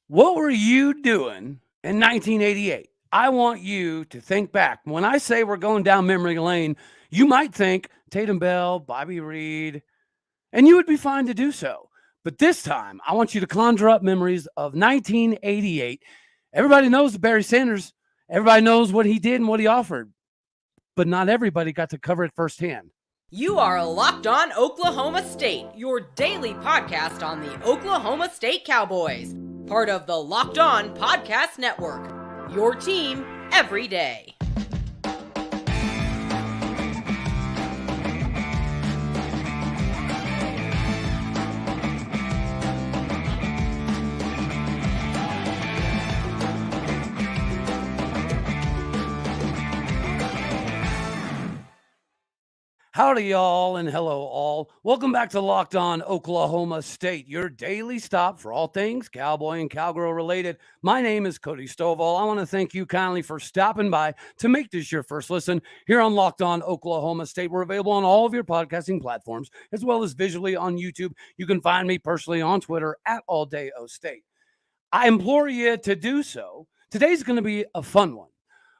What were you doing in 1988? I want you to think back. When I say we're going down memory lane, you might think Tatum Bell, Bobby Reed, and you would be fine to do so. But this time, I want you to conjure up memories of 1988. Everybody knows Barry Sanders. Everybody knows what he did and what he offered. But not everybody got to cover it firsthand. You are Locked On Oklahoma State, your daily podcast on the Oklahoma State Cowboys. Part of the Locked On Podcast Network, your team every day. Howdy, y'all, and hello, all. Welcome back to Locked On Oklahoma State, your daily stop for all things Cowboy and Cowgirl related. My name is Cody Stovall. I want to thank you kindly for stopping by to make this your first listen here on Locked On Oklahoma State. We're available on all of your podcasting platforms, as well as visually on YouTube. You can find me personally on Twitter at AllDayOState. I implore you to do so. Today's going to be a fun one.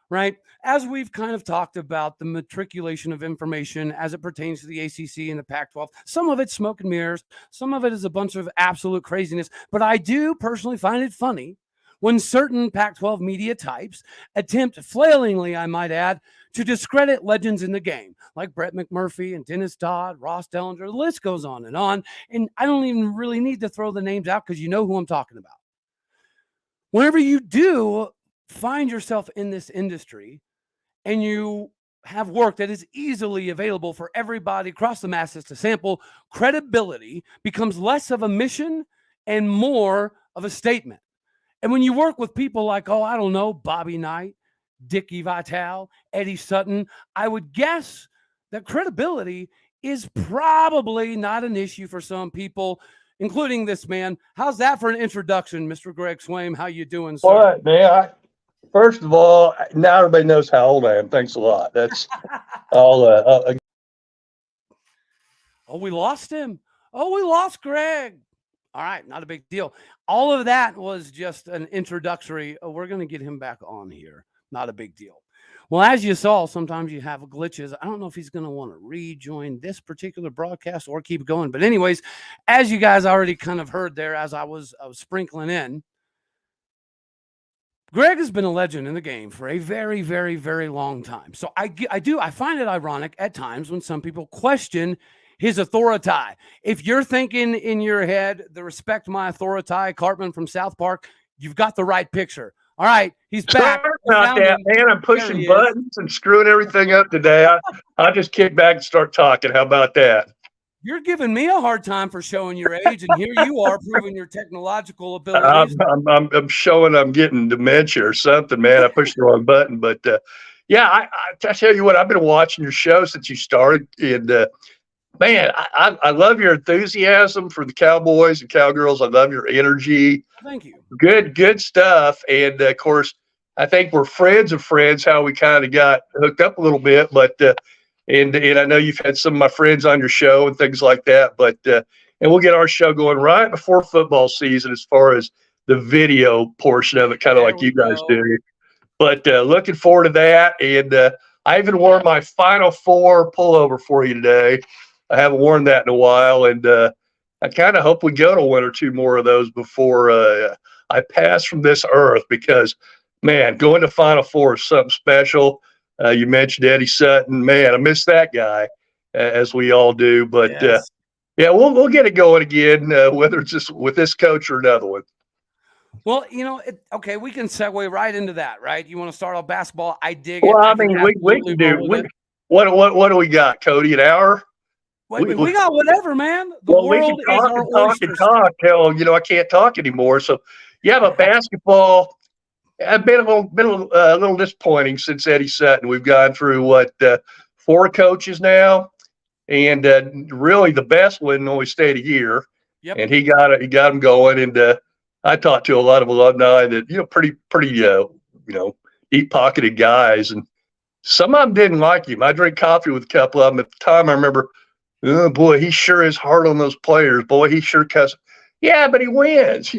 Right? As we've kind of talked about the matriculation of information as it pertains to the ACC and the Pac-12, some of it's smoke and mirrors, some of it is a bunch of absolute craziness, but I do personally find it funny when certain Pac-12 media types attempt, flailingly, I might add, to discredit legends in the game, like Brett McMurphy and Dennis Dodd, Ross Dellinger, the list goes on. And I don't even really need to throw the names out because you know who I'm talking about. Whenever you do find yourself in this industry and you have work that is easily available for everybody across the masses to sample, credibility becomes less of a mission and more of a statement. And when you work with people like, Bobby Knight, Dickie Vitale, Eddie Sutton, I would guess that credibility is probably not an issue for some people, including this man. How's that for an introduction, Mr. Greg Swaim? How you doing, sir? All right, man. First of all, now everybody knows how old I am. Thanks a lot. That's all. We lost him. We lost Greg. All right, not a big deal. All of that was just an introductory. We're going to get him back on here. Not a big deal. Well, as you saw, sometimes you have glitches. I don't know if he's going to want to rejoin this particular broadcast or keep going. But anyways, as you guys already kind of heard there, as I was sprinkling in, Greg has been a legend in the game for a very, very, very long time. So I find it ironic at times when some people question his authority. If you're thinking in your head, the respect my authority Cartman from South Park, you've got the right picture. All right, he's back. Sorry about that, man. I'm pushing buttons and screwing everything up today. I'll just kick back and start talking. How about that? You're giving me a hard time for showing your age, and here you are proving your technological abilities. I'm showing I'm getting dementia or something, man. I pushed the wrong button. But, I tell you what, I've been watching your show since you started. And, man, I love your enthusiasm for the Cowboys and Cowgirls. I love your energy. Thank you. Good stuff. And, of course, I think we're friends of friends, how we kind of got hooked up a little bit. But and I know you've had some of my friends on your show and things like that. But and we'll get our show going right before football season as far as the video portion of it, kind of like you guys do. But looking forward to that. And I even wore my Final Four pullover for you today. I haven't worn that in a while. And I kind of hope we go to one or two more of those before I pass from this earth because, man, going to Final Four is something special. You mentioned Eddie Sutton. Man, I miss that guy, as we all do. But, yes. We'll get it going again, whether it's just with this coach or another one. Well, okay, we can segue right into that, right? You want to start off basketball? I dig it. Well, I mean, we can do what do we got, Cody? An hour? We got whatever, man. The world we can talk is and talk and talk till I can't talk anymore. So, but basketball. I've been a little disappointing since Eddie Sutton. We've gone through 4 coaches now, and really the best one only stayed a year. Yep. And he got him going. And I talked to a lot of alumni that pretty deep pocketed guys, and some of them didn't like him. I drank coffee with a couple of them at the time. I remember, oh boy, he sure is hard on those players. Boy, he sure cuss. Yeah, but he wins.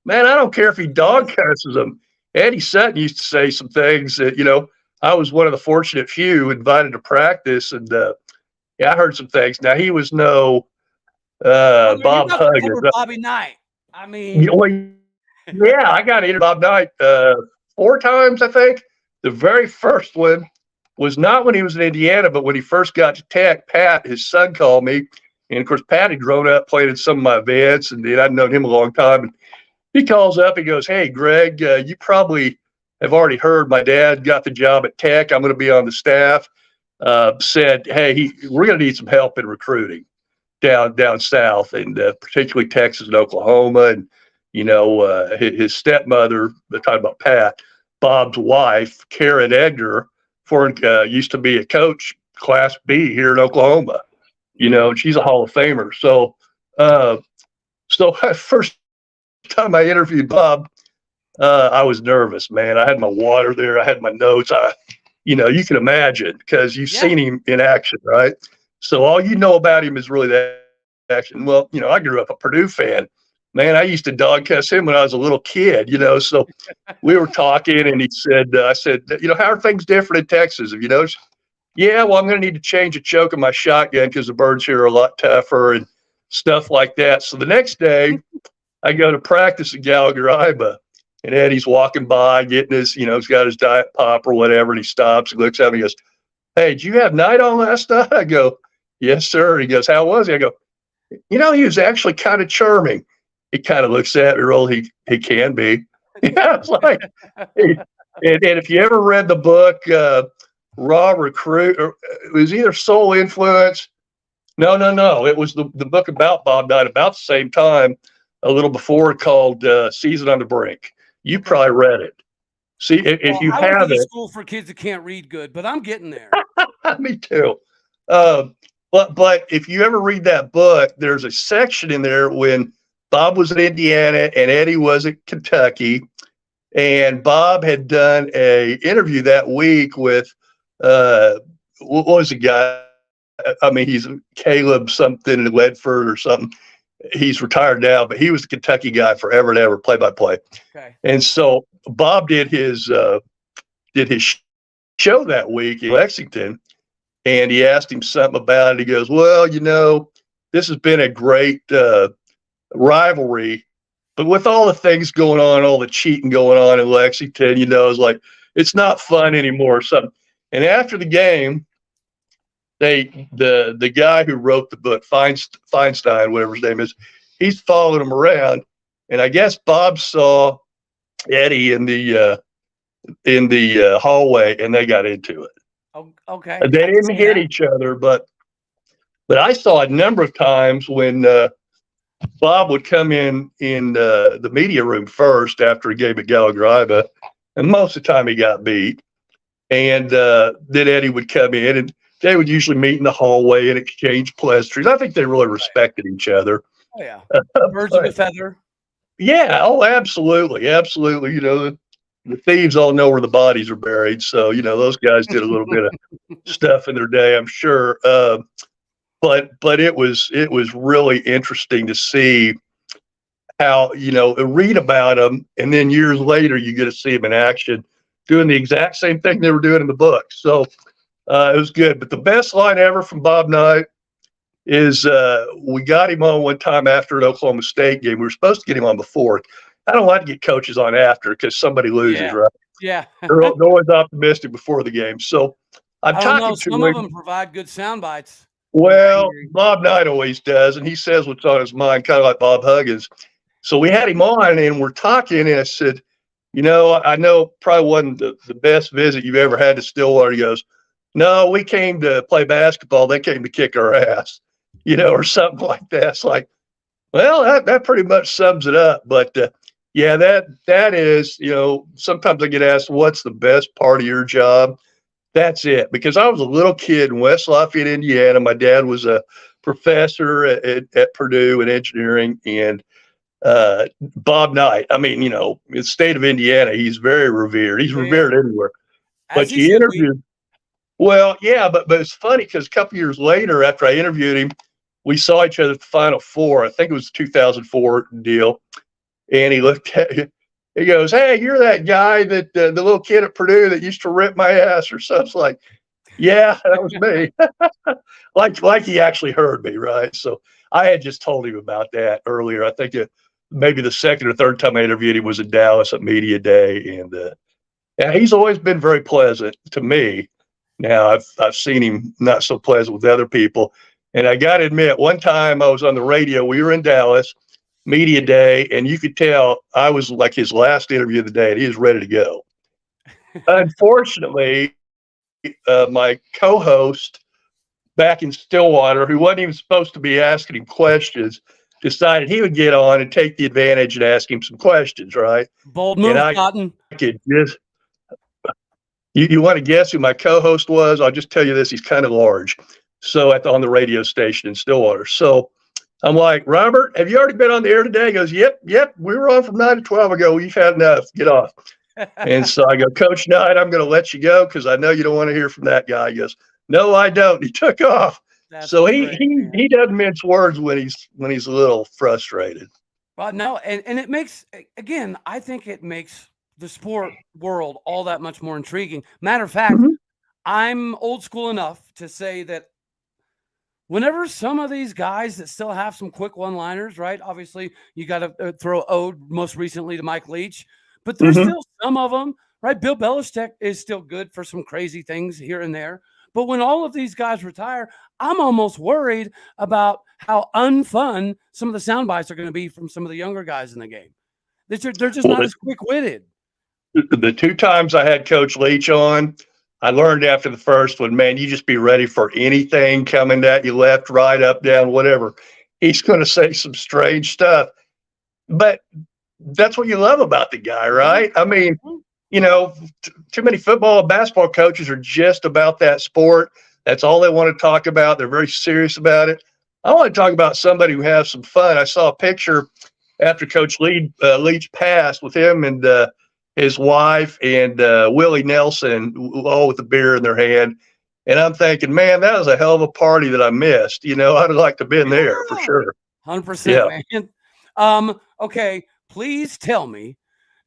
man, I don't care if he dog cusses them. Eddie Sutton used to say some things that, I was one of the fortunate few invited to practice. And yeah, I heard some things. Now, he was no You're Bob about to Huggins. cover Bobby Knight. I mean, Yeah, I got to interview Bob Knight 4 times, I think. The very first one was not when he was in Indiana, but when he first got to Tech. Pat, his son, called me. And, of course, Pat had grown up playing in some of my events, and I'd known him a long time. And he calls up, he goes, "Hey, Greg, you probably have already heard my dad got the job at Tech. I'm going to be on the staff." Said, "Hey, we're going to need some help in recruiting down south, and particularly Texas and Oklahoma." And, his stepmother, they're talking about Pat, Bob's wife, Karen Edgar, used to be a coach, Class B here in Oklahoma. And she's a Hall of Famer. So, first time I interviewed Bob, I was nervous, man. I had my water there. I had my notes. You can imagine because you've seen him in action, right? So all you know about him is really that action. Well, I grew up a Purdue fan. Man, I used to dog cuss him when I was a little kid, so we were talking and he said, I said, "How are things different in Texas? Have you noticed?" "Yeah, well, I'm going to need to change a choke of my shotgun because the birds here are a lot tougher and stuff like that." So the next day I go to practice at Gallagher-Iba, and Eddie's walking by getting his, he's got his diet pop or whatever. And he stops and looks at me and goes, "Hey, did you have Knight on last night?" I go, "Yes, sir." He goes, "How was he?" I go, "He was actually kind of charming." He kind of looks at me, well, he can be. I was like, and if you ever read the book, Raw Recruit, or it was either Soul Influence. No. It was the book about Bob Knight about the same time, a little before, called Season on the Brink. You probably read it. See, if you I went to have the it. school for kids that can't read good, but I'm getting there. Me too. But if you ever read that book, there's a section in there when Bob was in Indiana and Eddie was at Kentucky, and Bob had done a interview that week with what was the guy? I mean, he's Caleb something in Ledford or something. He's retired now, but he was the Kentucky guy forever and ever, play-by-play. Okay. And so Bob did his show that week in Lexington, and he asked him something about it. He goes, "Well, this has been a great rivalry, but with all the things going on, all the cheating going on in Lexington, it's like it's not fun anymore or something." And after the game, the guy who wrote the book, Feinstein, whatever his name is, he's following him around, and I guess Bob saw Eddie in the hallway, and they got into it. Oh, okay. They didn't hit each other, but I saw a number of times when Bob would come in the media room first after a game at Gallagher-Iba, and most of the time he got beat. And then Eddie would come in, and they would usually meet in the hallway and exchange pleasantries. I think they really respected each other. Oh, yeah. Birds of a feather. Yeah. Oh, absolutely. Absolutely. The thieves all know where the bodies are buried. So, those guys did a little bit of stuff in their day, I'm sure. But it was really interesting to see how, read about them. And then years later, you get to see them in action doing the exact same thing they were doing in the book. So it was good. But the best line ever from Bob Knight is we got him on one time after an Oklahoma State game. We were supposed to get him on before. I don't like to get coaches on after because somebody loses, right? Yeah. They're always optimistic before the game. So I'm talking to some him. of them provide good sound bites. Well, Bob Knight always does, and he says what's on his mind, kind of like Bob Huggins. So we had him on, and we're talking, and I said, I know probably wasn't the best visit you've ever had to Stillwater. He goes, "No, we came to play basketball. They came to kick our ass," or something like that. It's like, well, that pretty much sums it up. But yeah, that is, sometimes I get asked, what's the best part of your job? That's it. Because I was a little kid in West Lafayette, Indiana. My dad was a professor at Purdue in engineering, and Bob Knight, I mean, in the state of Indiana, he's very revered. He's revered everywhere. But you interviewed. Well, yeah, but it's funny because a couple years later, after I interviewed him, we saw each other at the Final Four. I think it was the 2004 deal. And he looked at you. He goes, "Hey, you're that guy that the little kid at Purdue that used to rip my ass," or something. Like, yeah, that was me. like he actually heard me, right? So I had just told him about that earlier. I think maybe the second or third time I interviewed him was in Dallas at Media Day, and yeah, he's always been very pleasant to me. Now I've seen him not so pleasant with other people, and I got to admit, one time I was on the radio. We were in Dallas, Media Day, and you could tell I was like his last interview of the day, and he was ready to go. Unfortunately, my co-host back in Stillwater, who wasn't even supposed to be asking him questions, decided he would get on and take the advantage and ask him some questions, right? Bold move, And I Cotton. could just, you want to guess who my co-host was? I'll just tell you this: he's kind of large. So on the radio station in Stillwater. So I'm like, "Robert, have you already been on the air today?" He goes, Yep. We were on from 9 to 12 ago. You've had enough. Get off. And so I go, "Coach Knight, I'm going to let you go because I know you don't want to hear from that guy." He goes, "No, I don't." He took off. That's so great, he doesn't mince words when he's a little frustrated. Well, no, and it makes, again, I think it makes the sport world all that much more intriguing. Matter of fact, I'm old school enough to say that whenever some of these guys that still have some quick one-liners, right? Obviously, you got to throw ode most recently to Mike Leach, but there's still some of them, right? Bill Belichick is still good for some crazy things here and there. But when all of these guys retire, I'm almost worried about how unfun some of the sound bites are going to be from some of the younger guys in the game. They're just not as quick-witted. The two times I had Coach Leach on, I learned after the first one, man, you just be ready for anything coming at you, left, right, up, down, whatever. He's going to say some strange stuff. But that's what you love about the guy, right? I mean, too many football and basketball coaches are just about that sport. That's all they want to talk about. They're very serious about it. I want to talk about somebody who has some fun. I saw a picture after Coach Leach passed with him and his wife and Willie Nelson, all with a beer in their hand. And I'm thinking, man, that was a hell of a party that I missed. I'd like to have been there for sure. 100%, man. Okay, please tell me,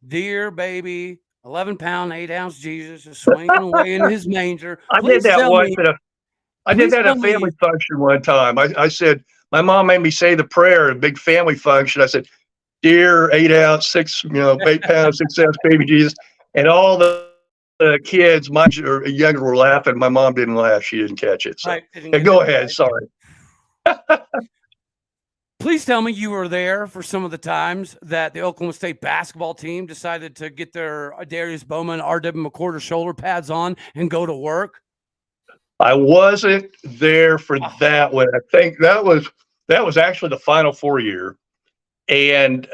dear baby, 11-pound, 8-ounce Jesus is swinging away in his manger. I did that once at a family function one time. I said, my mom made me say the prayer at a big family function. I said, "Dear 8-ounce, 8-pound, 6-ounce baby Jesus," and all the kids, my younger, were laughing. My mom didn't laugh; she didn't catch it. So, go ahead. Sorry. Please tell me you were there for some of the times that the Oklahoma State basketball team decided to get their Darius Bowman, R.W. McCorder shoulder pads on and go to work. I wasn't there for that one. I think that was actually the Final Four year. And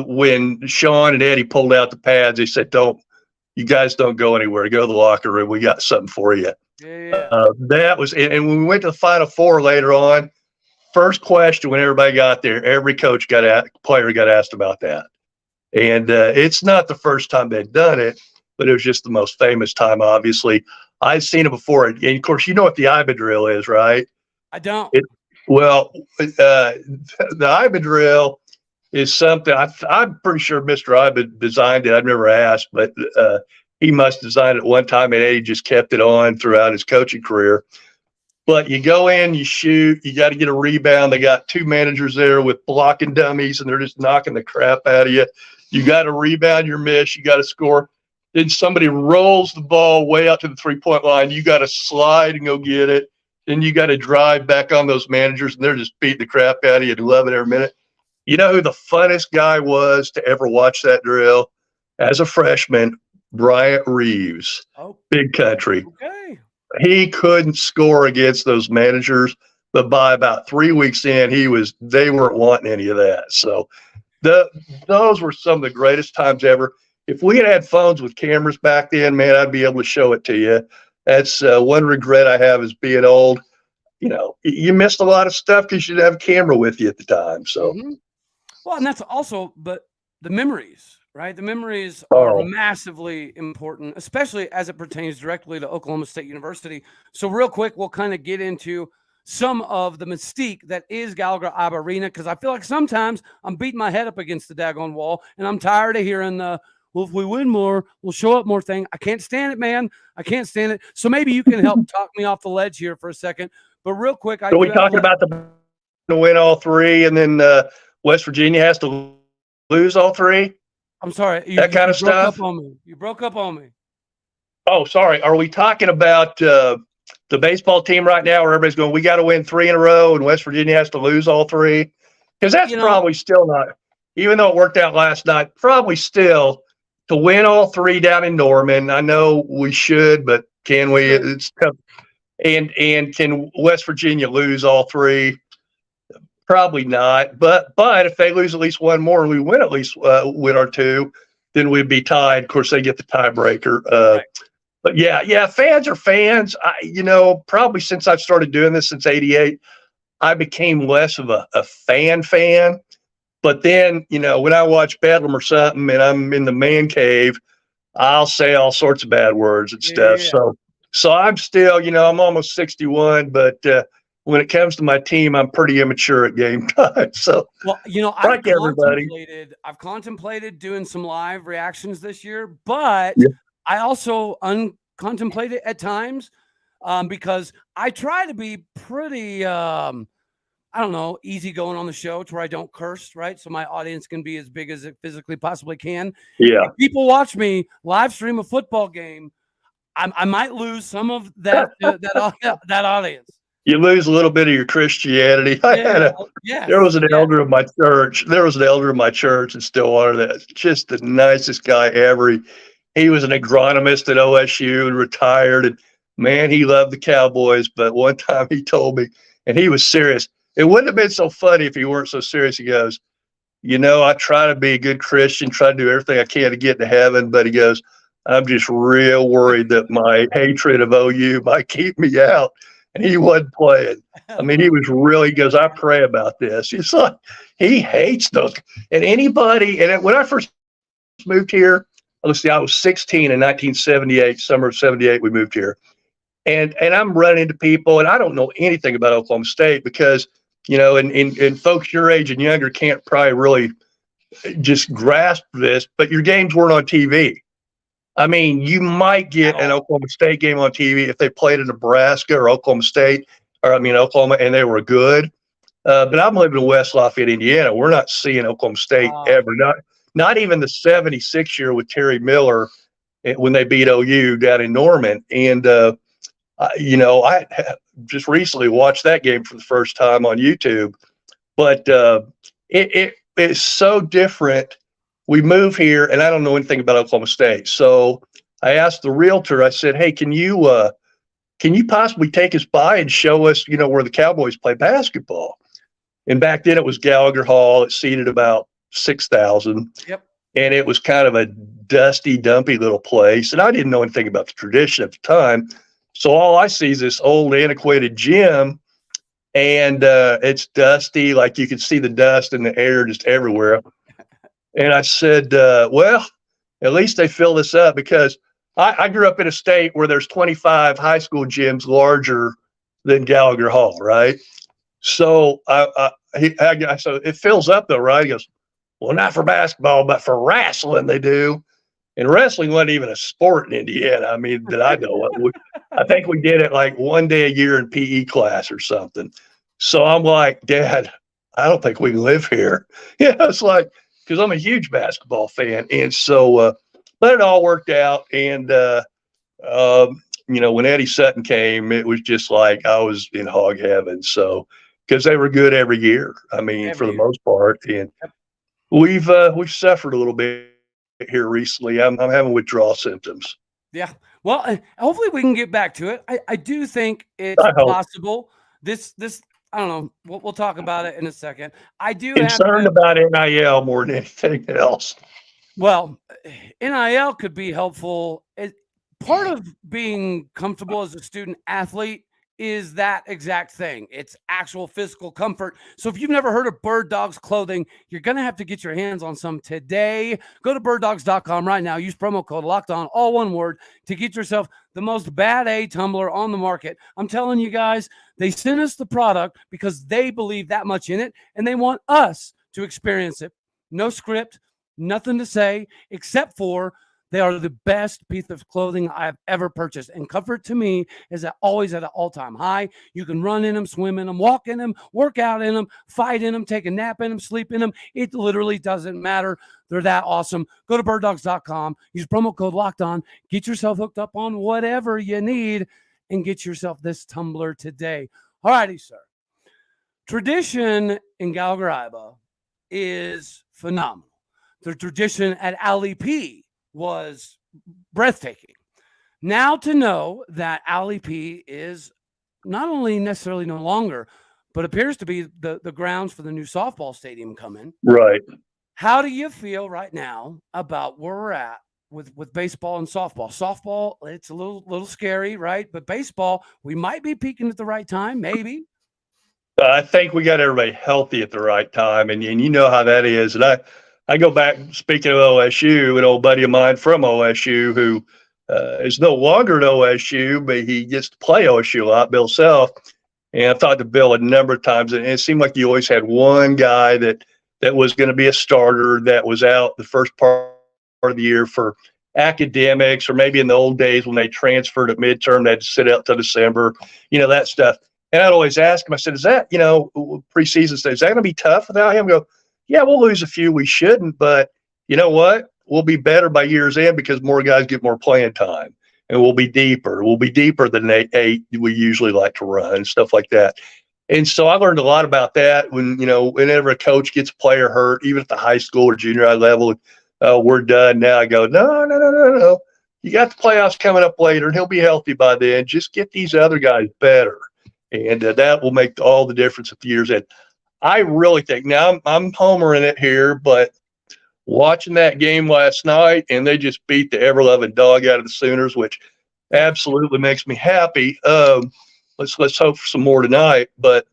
when Sean and Eddie pulled out the pads, they said, "You guys don't go anywhere. Go to the locker room. We got something for you." Yeah. That was, and when we went to the Final Four later on, first question when everybody got there, every player got asked about that. And it's not the first time they'd done it, but it was just the most famous time, obviously. I've seen it before. And of course, you know what the Iba drill is, right? I don't. The Iba drill is something I'm pretty sure Mr. Iba designed it. I've never asked, but he must have designed it one time, and Eddie just kept it on throughout his coaching career. But you go in, you shoot, you got to get a rebound. They got two managers there with blocking dummies, and they're just knocking the crap out of you. You got to rebound your miss. You got to score. Then somebody rolls the ball way out to the three-point line. You got to slide and go get it. Then you got to drive back on those managers, and they're just beating the crap out of you and love it every minute. You know who the funnest guy was to ever watch that drill? As a freshman, Bryant Reeves, Big Country. Okay. He couldn't score against those managers, but by about 3 weeks in, they weren't wanting any of that. So those were some of the greatest times ever. If we had phones with cameras back then, man, I'd be able to show it to you. That's one regret I have is being old. You missed a lot of stuff because you didn't have a camera with you at the time. So, Well, and that's also, but the memories, right? The memories are massively important, especially as it pertains directly to Oklahoma State University. So real quick, we'll kind of get into some of the mystique that is Gallagher-Iba Arena, because I feel like sometimes I'm beating my head up against the daggone wall, and I'm tired of hearing the, well, if we win more, we'll show up more thing. I can't stand it, man. I can't stand it. So maybe you can help talk me off the ledge here for a second. But real quick, Are we talking about to win all three, and then West Virginia has to lose all three? I'm sorry. That kind of stuff? You broke up on me. Oh, sorry. Are we talking about the baseball team right now where everybody's going, we got to win 3 in a row and West Virginia has to lose all 3? Because that's probably still not, even though it worked out last night, probably still to win all 3 down in Norman. I know we should, but can we? It's tough. And can West Virginia lose all 3? Probably not. But if they lose at least one more and we win at least win our 2, then we'd be tied. Of course, they get the tiebreaker. Right. But yeah, fans are fans. Probably since I've started doing this since '88, I became less of a fan. But then, when I watch Bedlam or something and I'm in the man cave, I'll say all sorts of bad words and stuff. Yeah. So I'm still, I'm almost 61, but when it comes to my team, I'm pretty immature at game time. So, well, I've contemplated doing some live reactions this year, but I also contemplate it at times because I try to be pretty, easy going on the show to where I don't curse, right? So my audience can be as big as it physically possibly can. Yeah. If people watch me live stream a football game, I might lose some of that that audience. You lose a little bit of your Christianity. There was an elder of my church. In Stillwater that's just the nicest guy ever. He was an agronomist at OSU and retired. And man, he loved the Cowboys. But one time he told me, and he was serious. It wouldn't have been so funny if he weren't so serious. He goes, I try to be a good Christian, try to do everything I can to get to heaven. But he goes, I'm just real worried that my hatred of OU might keep me out. And he wasn't playing. I mean, he goes, I pray about this. He's like, he hates those. And when I first moved here, I was 16 in 1978, summer of 78, we moved here. And I'm running into people, and I don't know anything about Oklahoma State because, and folks your age and younger can't probably really just grasp this, but your games weren't on TV. I mean, you might get an Oklahoma State game on TV if they played in Nebraska or Oklahoma, and they were good. But I'm living in West Lafayette, Indiana. We're not seeing Oklahoma State ever. Not even the 76 year with Terry Miller when they beat OU down in Norman. And, I just recently watched that game for the first time on YouTube. But it is so different. We move here, and I don't know anything about Oklahoma State. So I asked the realtor, I said, hey, can you possibly take us by and show us, where the Cowboys play basketball? And back then it was Gallagher Hall. It seated about 6,000. Yep. And it was kind of a dusty, dumpy little place. And I didn't know anything about the tradition at the time. So all I see is this old, antiquated gym, and it's dusty. Like you can see the dust in the air just everywhere. And I said, well, at least they fill this up because I grew up in a state where there's 25 high school gyms larger than Gallagher Hall, right? So so it fills up though, right? He goes, well, not for basketball, but for wrestling they do. And wrestling wasn't even a sport in Indiana. I mean, that I know of. I think we did it like one day a year in PE class or something. So I'm like, Dad, I don't think we can live here. It's like, because I'm a huge basketball fan. And so, but it all worked out. And, when Eddie Sutton came, it was just like I was in hog heaven. So, because they were good every year. I mean, for the most part. And we've suffered a little bit here recently. I'm having withdrawal symptoms. Yeah. Well, hopefully we can get back to it. I do think it's possible. This I don't know. We'll talk about it in a second. I do concerned about NIL more than anything else. Well, NIL could be helpful. Part of being comfortable as a student athlete is that exact thing. It's actual physical comfort. So if you've never heard of Bird Dogs clothing, you're going to have to get your hands on some today. Go to birddogs.com right now. Use promo code LOCKEDON, all one word, to get yourself the most bad A tumbler on the market. I'm telling you guys, they sent us the product because they believe that much in it, and they want us to experience it. No script, nothing to say, except for they are the best piece of clothing I've ever purchased. And comfort to me is always at an all-time high. You can run in them, swim in them, walk in them, work out in them, fight in them, take a nap in them, sleep in them. It literally doesn't matter. They're that awesome. Go to birddogs.com. Use promo code LOCKEDON. Get yourself hooked up on whatever you need and get yourself this tumbler today. All righty, sir. Tradition in Gallagher-Iba is phenomenal. The tradition at Ali P was breathtaking. Now to know that Ali P is not only necessarily no longer, but appears to be the grounds for the new softball stadium coming. Right. How do you feel right now about where we're at with baseball and softball? Softball, it's a little scary, right? But baseball, we might be peaking at the right time, maybe. I think we got everybody healthy at the right time, and you know how that is. And I go back, speaking of OSU, an old buddy of mine from OSU who is no longer at OSU, but he gets to play OSU a lot, Bill Self. And I've talked to Bill a number of times, and it seemed like you always had one guy that was going to be a starter that was out the first part of the year for academics, or maybe in the old days when they transferred at midterm, they had to sit out till December, that stuff. And I'd always ask him, I said, is that, preseason stage, is that going to be tough without him? I go, yeah, we'll lose a few. We shouldn't, but you know what? We'll be better by year's end because more guys get more playing time, and we'll be deeper. We'll be deeper than the 8 we usually like to run and stuff like that. And so I learned a lot about that whenever a coach gets a player hurt, even at the high school or junior high level, we're done. Now I go, no. You got the playoffs coming up later, and he'll be healthy by then. Just get these other guys better. And that will make all the difference at the year's end. I really think, now I'm homering it here, but watching that game last night, and they just beat the ever-loving dog out of the Sooners, which absolutely makes me happy. Let's hope for some more tonight. But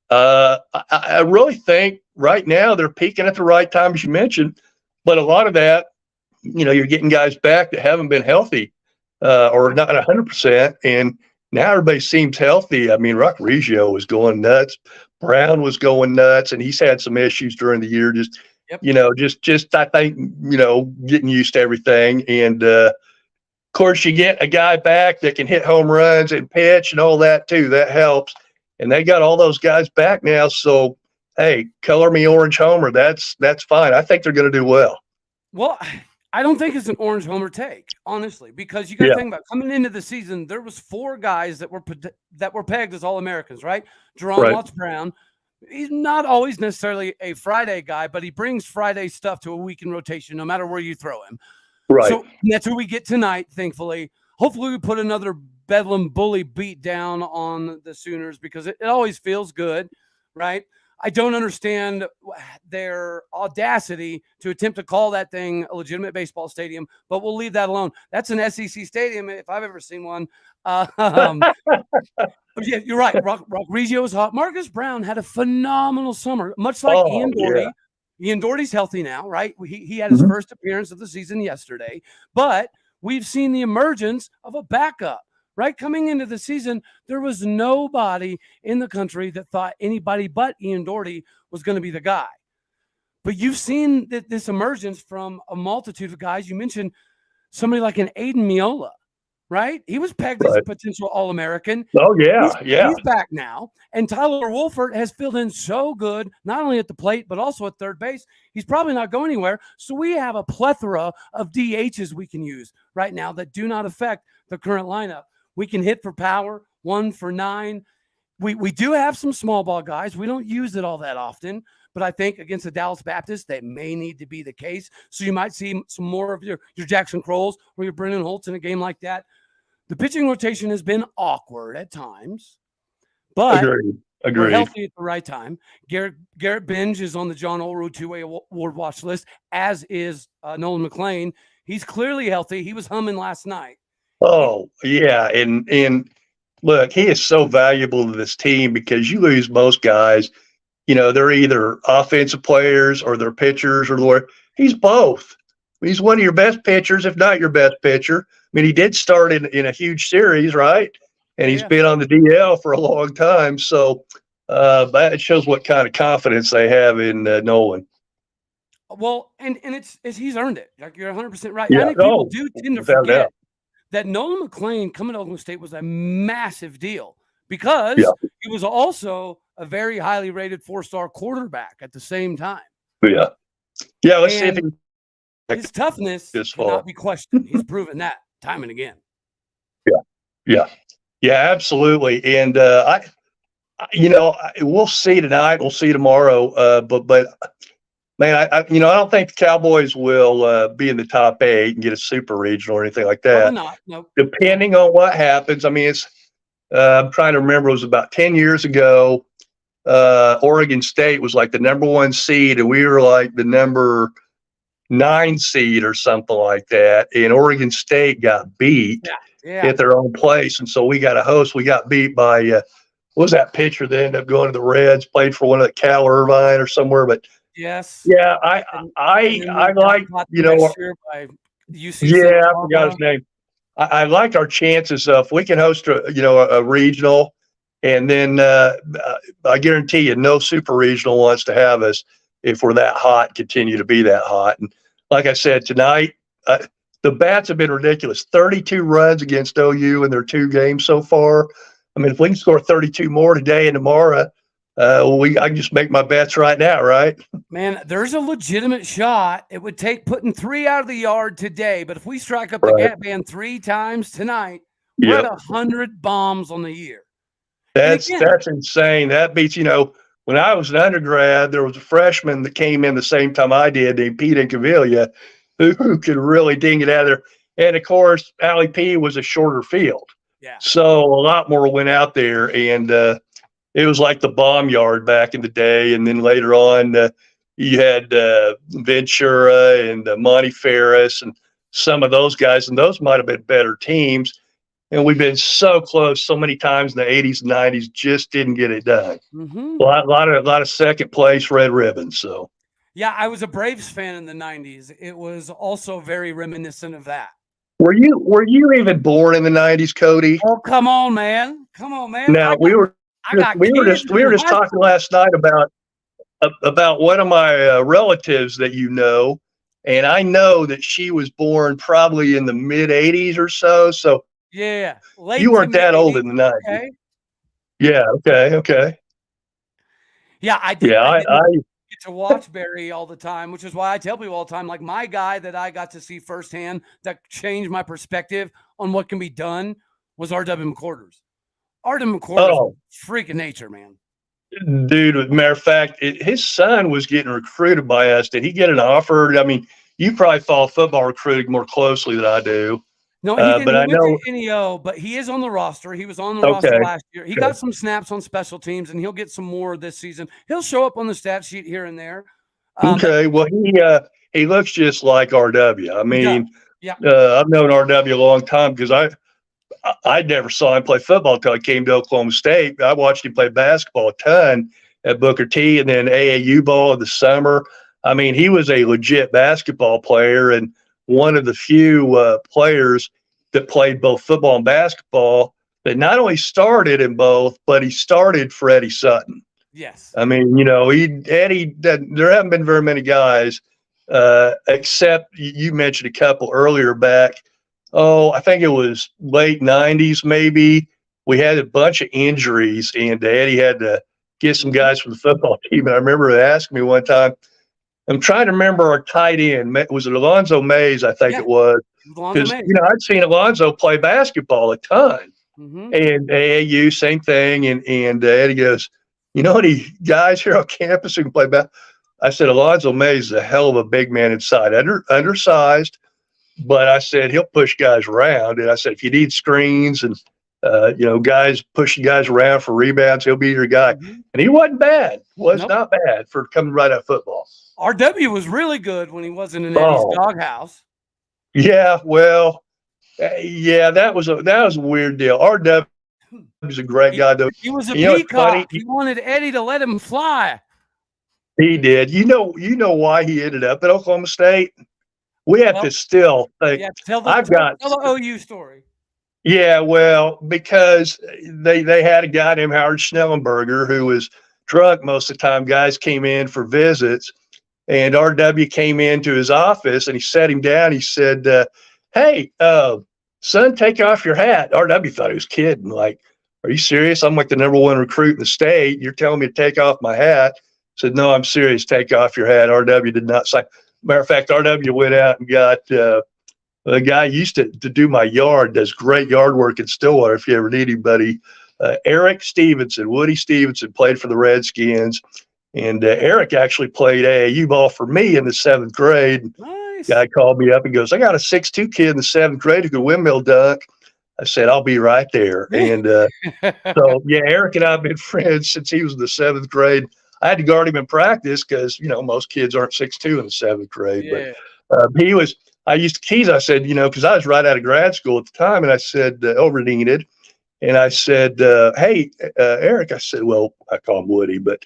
I really think right now they're peaking at the right time, as you mentioned. But a lot of that, you're getting guys back that haven't been healthy or not 100%. And now everybody seems healthy. I mean, Rock Reggio was going nuts. Brown was going nuts, and he's had some issues during the year. Just I think, getting used to everything. And, of course, you get a guy back that can hit home runs and pitch and all that too. That helps. And they got all those guys back now. So, hey, color me orange homer. That's fine. I think they're going to do well. Well, I don't think it's an orange homer take, honestly, because you got to think about coming into the season, there was 4 guys that were pegged as All-Americans, right? Jerome Watts Brown. He's not always necessarily a Friday guy, but he brings Friday stuff to a week in rotation, no matter where you throw him. Right. So that's who we get tonight, thankfully. Hopefully we put another Bedlam bully beat down on the Sooners, because it always feels good, right? I don't understand their audacity to attempt to call that thing a legitimate baseball stadium, but we'll leave that alone. That's an SEC stadium if I've ever seen one. Yeah, you're right. Rock Reggio is hot. Marcus Brown had a phenomenal summer, much like Ian Doherty. Yeah. Ian Doherty's healthy now, right? He had his first appearance of the season yesterday, but we've seen the emergence of a backup. Right, coming into the season, there was nobody in the country that thought anybody but Ian Doherty was going to be the guy. But you've seen this emergence from a multitude of guys. You mentioned somebody like an Aiden Miola, right? He was pegged as a potential All-American. Oh, yeah, He's back now. And Tyler Wolford has filled in so good, not only at the plate, but also at third base. He's probably not going anywhere. So we have a plethora of DHs we can use right now that do not affect the current lineup. We can hit for power, 1 for 9. We do have some small ball guys. We don't use it all that often, but I think against the Dallas Baptist, that may need to be the case. So you might see some more of your Jackson Crowells or your Brennan Holtz in a game like that. The pitching rotation has been awkward at times, but we're healthy at the right time. Garrett Binge is on the John Oru two-way award watch list, as is Nolan McLean. He's clearly healthy. He was humming last night. Oh, yeah. And look, he is so valuable to this team, because you lose most guys, they're either offensive players or they're pitchers or he's both. he's one of your best pitchers, if not your best pitcher. I mean, he did start in a huge series, right? And he's been on the DL for a long time. So that shows what kind of confidence they have in Nolan. Well, and it's he's earned it. Like, you're 100% right. Yeah. I think people do tend to forget that Nolan McClain coming to Oklahoma State was a massive deal because he was also a very highly rated 4-star quarterback at the same time. Yeah. Yeah. Let's see if his toughness cannot be questioned. He's proven that time and again. Yeah, absolutely. And we'll see tonight. We'll see tomorrow. But man, I don't think the Cowboys will be in the top 8 and get a super regional or anything like that. Probably not. Nope. Depending on what happens. I mean, it's. I'm trying to remember. It was about 10 years ago. Oregon State was like the number 1 seed, and we were like the number 9 seed or something like that. And Oregon State got beat at their own place, and so we got a host. We got beat by what was that pitcher that ended up going to the Reds? Played for one of the Cal-Irvine or somewhere, but yeah, I like by UC I forgot his name. I like our chances of if we can host a regional, and then I guarantee you no super regional wants to have us if we're that hot, continue to be that hot. And like I said tonight, the bats have been ridiculous. 32 runs against OU in their 2 games so far. I mean, if we can score 32 more today and tomorrow, I can just make my bets right now, right? Man, there's a legitimate shot. It would take putting 3 out of the yard today, but if we strike up the gap band 3 times tonight, we're at 100 bombs on the year. That's insane. That beats, when I was an undergrad, there was a freshman that came in the same time I did, named Pete Incaviglia, who could really ding it out of there. And of course, Allie P was a shorter field. Yeah. So a lot more went out there, and it was like the bomb yard back in the day. And then later on, you had Ventura and Monty Ferris and some of those guys, and those might have been better teams. And we've been so close so many times in the 80s and 90s, just didn't get it done. Mm-hmm. A lot of second place red ribbons. So, yeah, I was a Braves fan in the 90s. It was also very reminiscent of that. Were you even born in the 90s, Cody? Oh, come on, man! Now we were just talking last night about one of my relatives that and I know that she was born probably in the mid 80s or so. So yeah, you weren't that old in the 90s. Okay. Yeah. Okay. Yeah, I did. Yeah, I get to watch Barry all the time, which is why I tell people all the time, like, my guy that I got to see firsthand that changed my perspective on what can be done was R.W. McCorders. R.W. McCorders, freaking nature, man. Dude, matter of fact, his son was getting recruited by us. Did he get an offer? I mean, you probably follow football recruiting more closely than I do. No, he didn't. But I know NEO, but he is on the roster. He was on the roster last year. He got some snaps on special teams, and he'll get some more this season. He'll show up on the stat sheet here and there. Okay, well, he looks just like RW. I mean, I've known RW a long time because I never saw him play football until I came to Oklahoma State. I watched him play basketball a ton at Booker T and then AAU ball in the summer. I mean, he was a legit basketball player and one of the few players that played both football and basketball that not only started in both, but he started for Eddie Sutton. Yes. I mean, Eddie, there haven't been very many guys, except you mentioned a couple earlier back. I think it was late 90s maybe. We had a bunch of injuries, and Eddie had to get some guys from the football team. And I remember asking me one time, I'm trying to remember our tight end. Was it Alonzo Mays? I think it was. Because, I'd seen Alonzo play basketball a ton. Mm-hmm. And AAU, same thing. And Eddie goes, any guys here on campus who can play basketball? I said, Alonzo Mays is a hell of a big man inside, undersized. But I said, he'll push guys around. And I said, if you need screens and, guys pushing guys around for rebounds, he'll be your guy. Mm-hmm. And he wasn't bad. Not bad for coming right out of football. RW was really good when he wasn't in Eddie's doghouse. Yeah, well, that was a weird deal. RW was a great guy, though. He was a peacock. He wanted Eddie to let him fly. He did. You know why he ended up at Oklahoma State? we have to still think. Yeah, tell I've got the OU story. Yeah, well, because they had a guy named Howard Schnellenberger who was drunk most of the time. Guys came in for visits, and RW came into his office and he sat him down. He said, "Hey, son, take off your hat." RW thought he was kidding. Like, are you serious? I'm like the #1 recruit in the state. You're telling me to take off my hat? I said, "No, I'm serious. Take off your hat." RW did not sign. Matter of fact, RW went out and got the guy used to do my yard, does great yard work in Stillwater. If you ever need anybody, Eric Stevenson, Woody Stevenson played for the Redskins. And Eric actually played AAU ball for me in the 7th grade. Nice. Guy called me up and goes, "I got a 6'2" kid in the 7th grade who could windmill dunk." I said, "I'll be right there." And so, yeah, Eric and I have been friends since he was in the 7th grade. I had to guard him in practice because, most kids aren't 6'2" in the 7th grade. Yeah. But he was – I used to tease. I said, because I was right out of grad school at the time, and I said, over at Enid, and I said, "Hey, Eric," I said, well, I call him Woody, but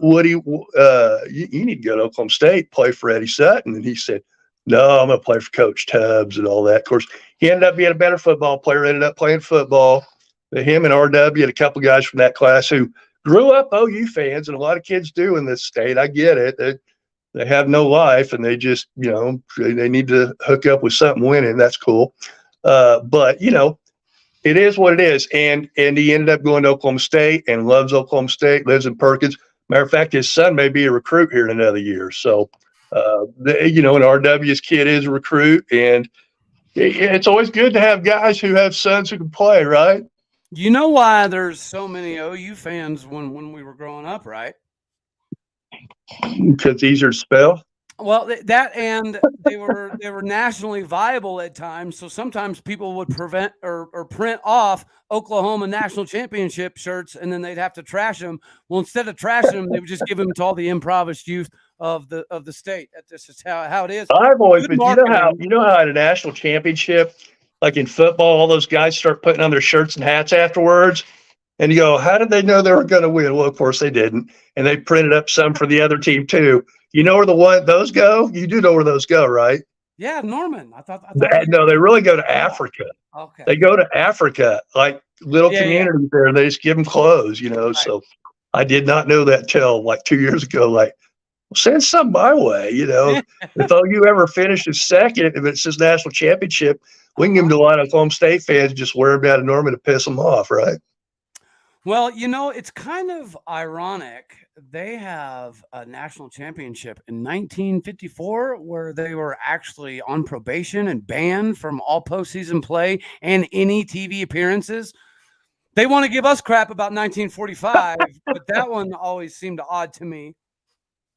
Woody, you need to go to Oklahoma State, play for Eddie Sutton. And he said, "No, I'm going to play for Coach Tubbs," and all that. Of course, he ended up being a better football player, ended up playing football. Him and RW and a couple guys from that class who grew up OU fans, and a lot of kids do in this state. I get it. They have no life, and they just, they need to hook up with something winning. That's cool. But, it is what it is. And he ended up going to Oklahoma State and loves Oklahoma State, lives in Perkins. Matter of fact, his son may be a recruit here in another year. So, and RW's kid is a recruit. And it's always good to have guys who have sons who can play, right? You know why there's so many OU fans when we were growing up, right? Because easier to spell. Well, that and they were nationally viable at times. So sometimes people would print off Oklahoma national championship shirts, and then they'd have to trash them. Well, instead of trashing them, they would just give them to all the impoverished youth of the state. This is how it is. I've always been. You know how at a national championship, like in football, all those guys start putting on their shirts and hats afterwards. And you go, how did they know they were going to win? Well, of course they didn't. And they printed up some for the other team too. You know where those go? You do know where those go, right? Yeah, Norman. I thought no, they really go to Africa. Okay. They go to Africa, like little communities there, and they just give them clothes, Right. So I did not know that till like 2 years ago. Like, well, send some my way, If OU ever finishes second, if it says national championship, we can give them to a lot of Oklahoma State fans, just wear them out of Norman to piss them off, right? Well, it's kind of ironic. They have a national championship in 1954 where they were actually on probation and banned from all postseason play and any TV appearances. They want to give us crap about 1945, but that one always seemed odd to me.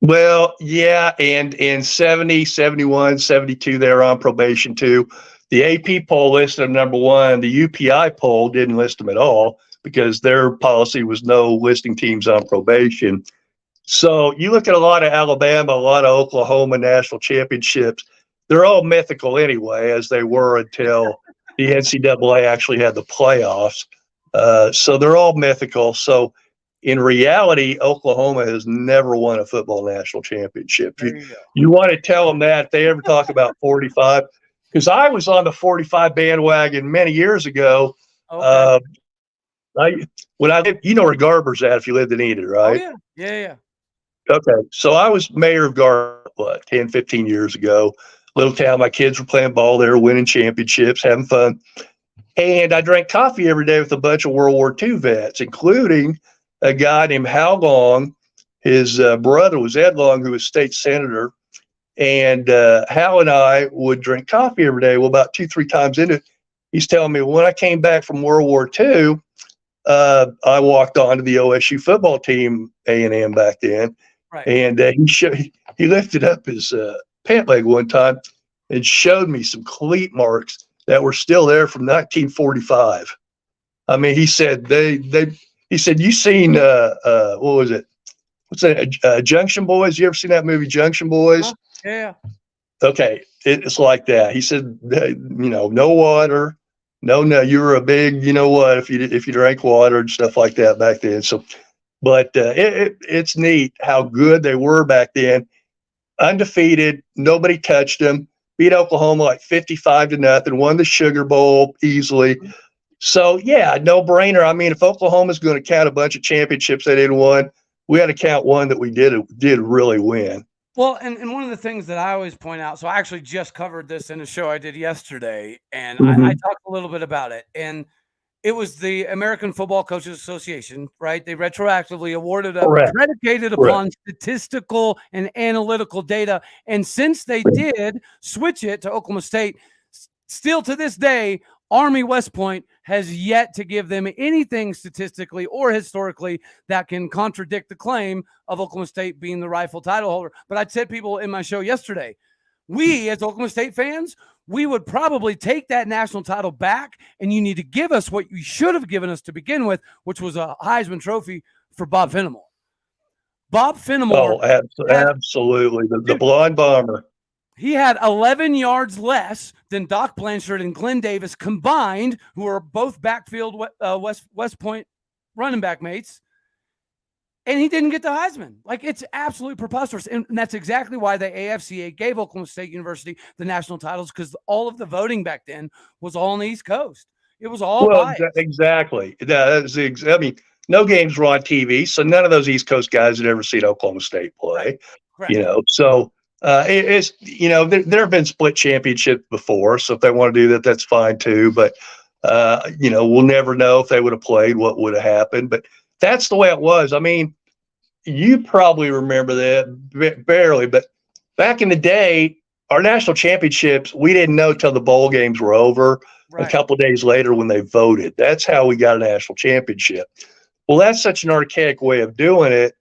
Well, yeah, and in 70, 71, 72, they were on probation too. The AP poll listed them #1. The UPI poll didn't list them at all, because their policy was no listing teams on probation. So you look at a lot of Alabama, a lot of Oklahoma national championships, they're all mythical anyway, as they were until the NCAA actually had the playoffs. So they're all mythical. So in reality, Oklahoma has never won a football national championship. You want to tell them that if they ever talk about 45, because I was on the 45 bandwagon many years ago. Okay. When I lived, where Garber's at if you lived in Enid, right? Oh, yeah. Okay. So I was mayor of Garber, 10, 15 years ago. Little town. My kids were playing ball there, winning championships, having fun. And I drank coffee every day with a bunch of World War II vets, including a guy named Hal Long. His brother was Ed Long, who was state senator. And Hal and I would drink coffee every day. Well, about 2-3 times into it, he's telling me, when I came back from World War II, I walked on to the OSU football team, A&M back then. Right. And he lifted up his pant leg one time and showed me some cleat marks that were still there from 1945. I mean, he said he said, you seen what was it? What's that? Junction Boys? You ever seen that movie Junction Boys? Yeah. Okay, it's like that. He said, no water. No, you were a big, if you drank water and stuff like that back then. So, but it's neat how good they were back then. Undefeated, nobody touched them. beat Oklahoma like 55-0, won the Sugar Bowl easily. So, yeah, no brainer. I mean, if Oklahoma's going to count a bunch of championships they didn't win, we had to count one that we did really win. Well, and one of the things that I always point out, so I actually just covered this in a show I did yesterday, and I talked a little bit about it. And it was the American Football Coaches Association, right? They retroactively awarded a predicated upon statistical and analytical data. And since they did switch it to Oklahoma State, still to this day, Army West Point has yet to give them anything statistically or historically that can contradict the claim of Oklahoma State being the rightful title holder. But I said people in my show yesterday, we as Oklahoma State fans, we would probably take that national title back, and you need to give us what you should have given us to begin with, which was a Heisman Trophy for Bob Fenimore. Bob Fenimore. Oh, absolutely. The blonde bomber. He had 11 yards less than Doc Blanchard and Glenn Davis combined, who are both backfield West Point running back mates. And he didn't get the Heisman. Like, it's absolutely preposterous. And that's exactly why the AFCA gave Oklahoma State University the national titles, because all of the voting back then was all on the East Coast. It was all biased. Exactly. I mean, no games were on TV, so none of those East Coast guys had ever seen Oklahoma State play. Correct. So it's there have been split championships before, so if they want to do that, that's fine too. But we'll never know if they would have played, what would have happened. But that's the way it was. I mean, you probably remember that barely, but back in the day, our national championships, we didn't know till the bowl games were over. A couple of days later when they voted. That's how we got a national championship. Well, that's such an archaic way of doing it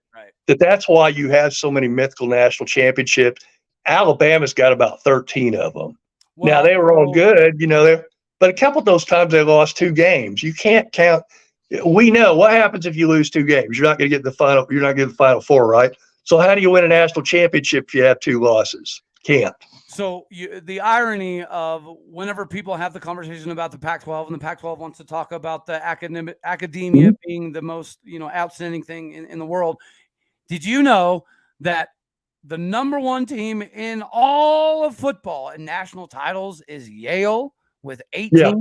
that's why you have so many mythical national championships. Alabama's got about 13 of them. Well, now, they were all good, but a couple of those times they lost 2 games. You can't count. We know what happens if you lose 2 games. You're not going to get the final. You're not going to get the Final Four, right? So how do you win a national championship if you have 2 losses? Can't. So the irony of whenever people have the conversation about the Pac-12 and the Pac-12 wants to talk about the academia being the most, outstanding thing in the world. Did you know that the number 1 team in all of football and national titles is Yale with 18? Yeah.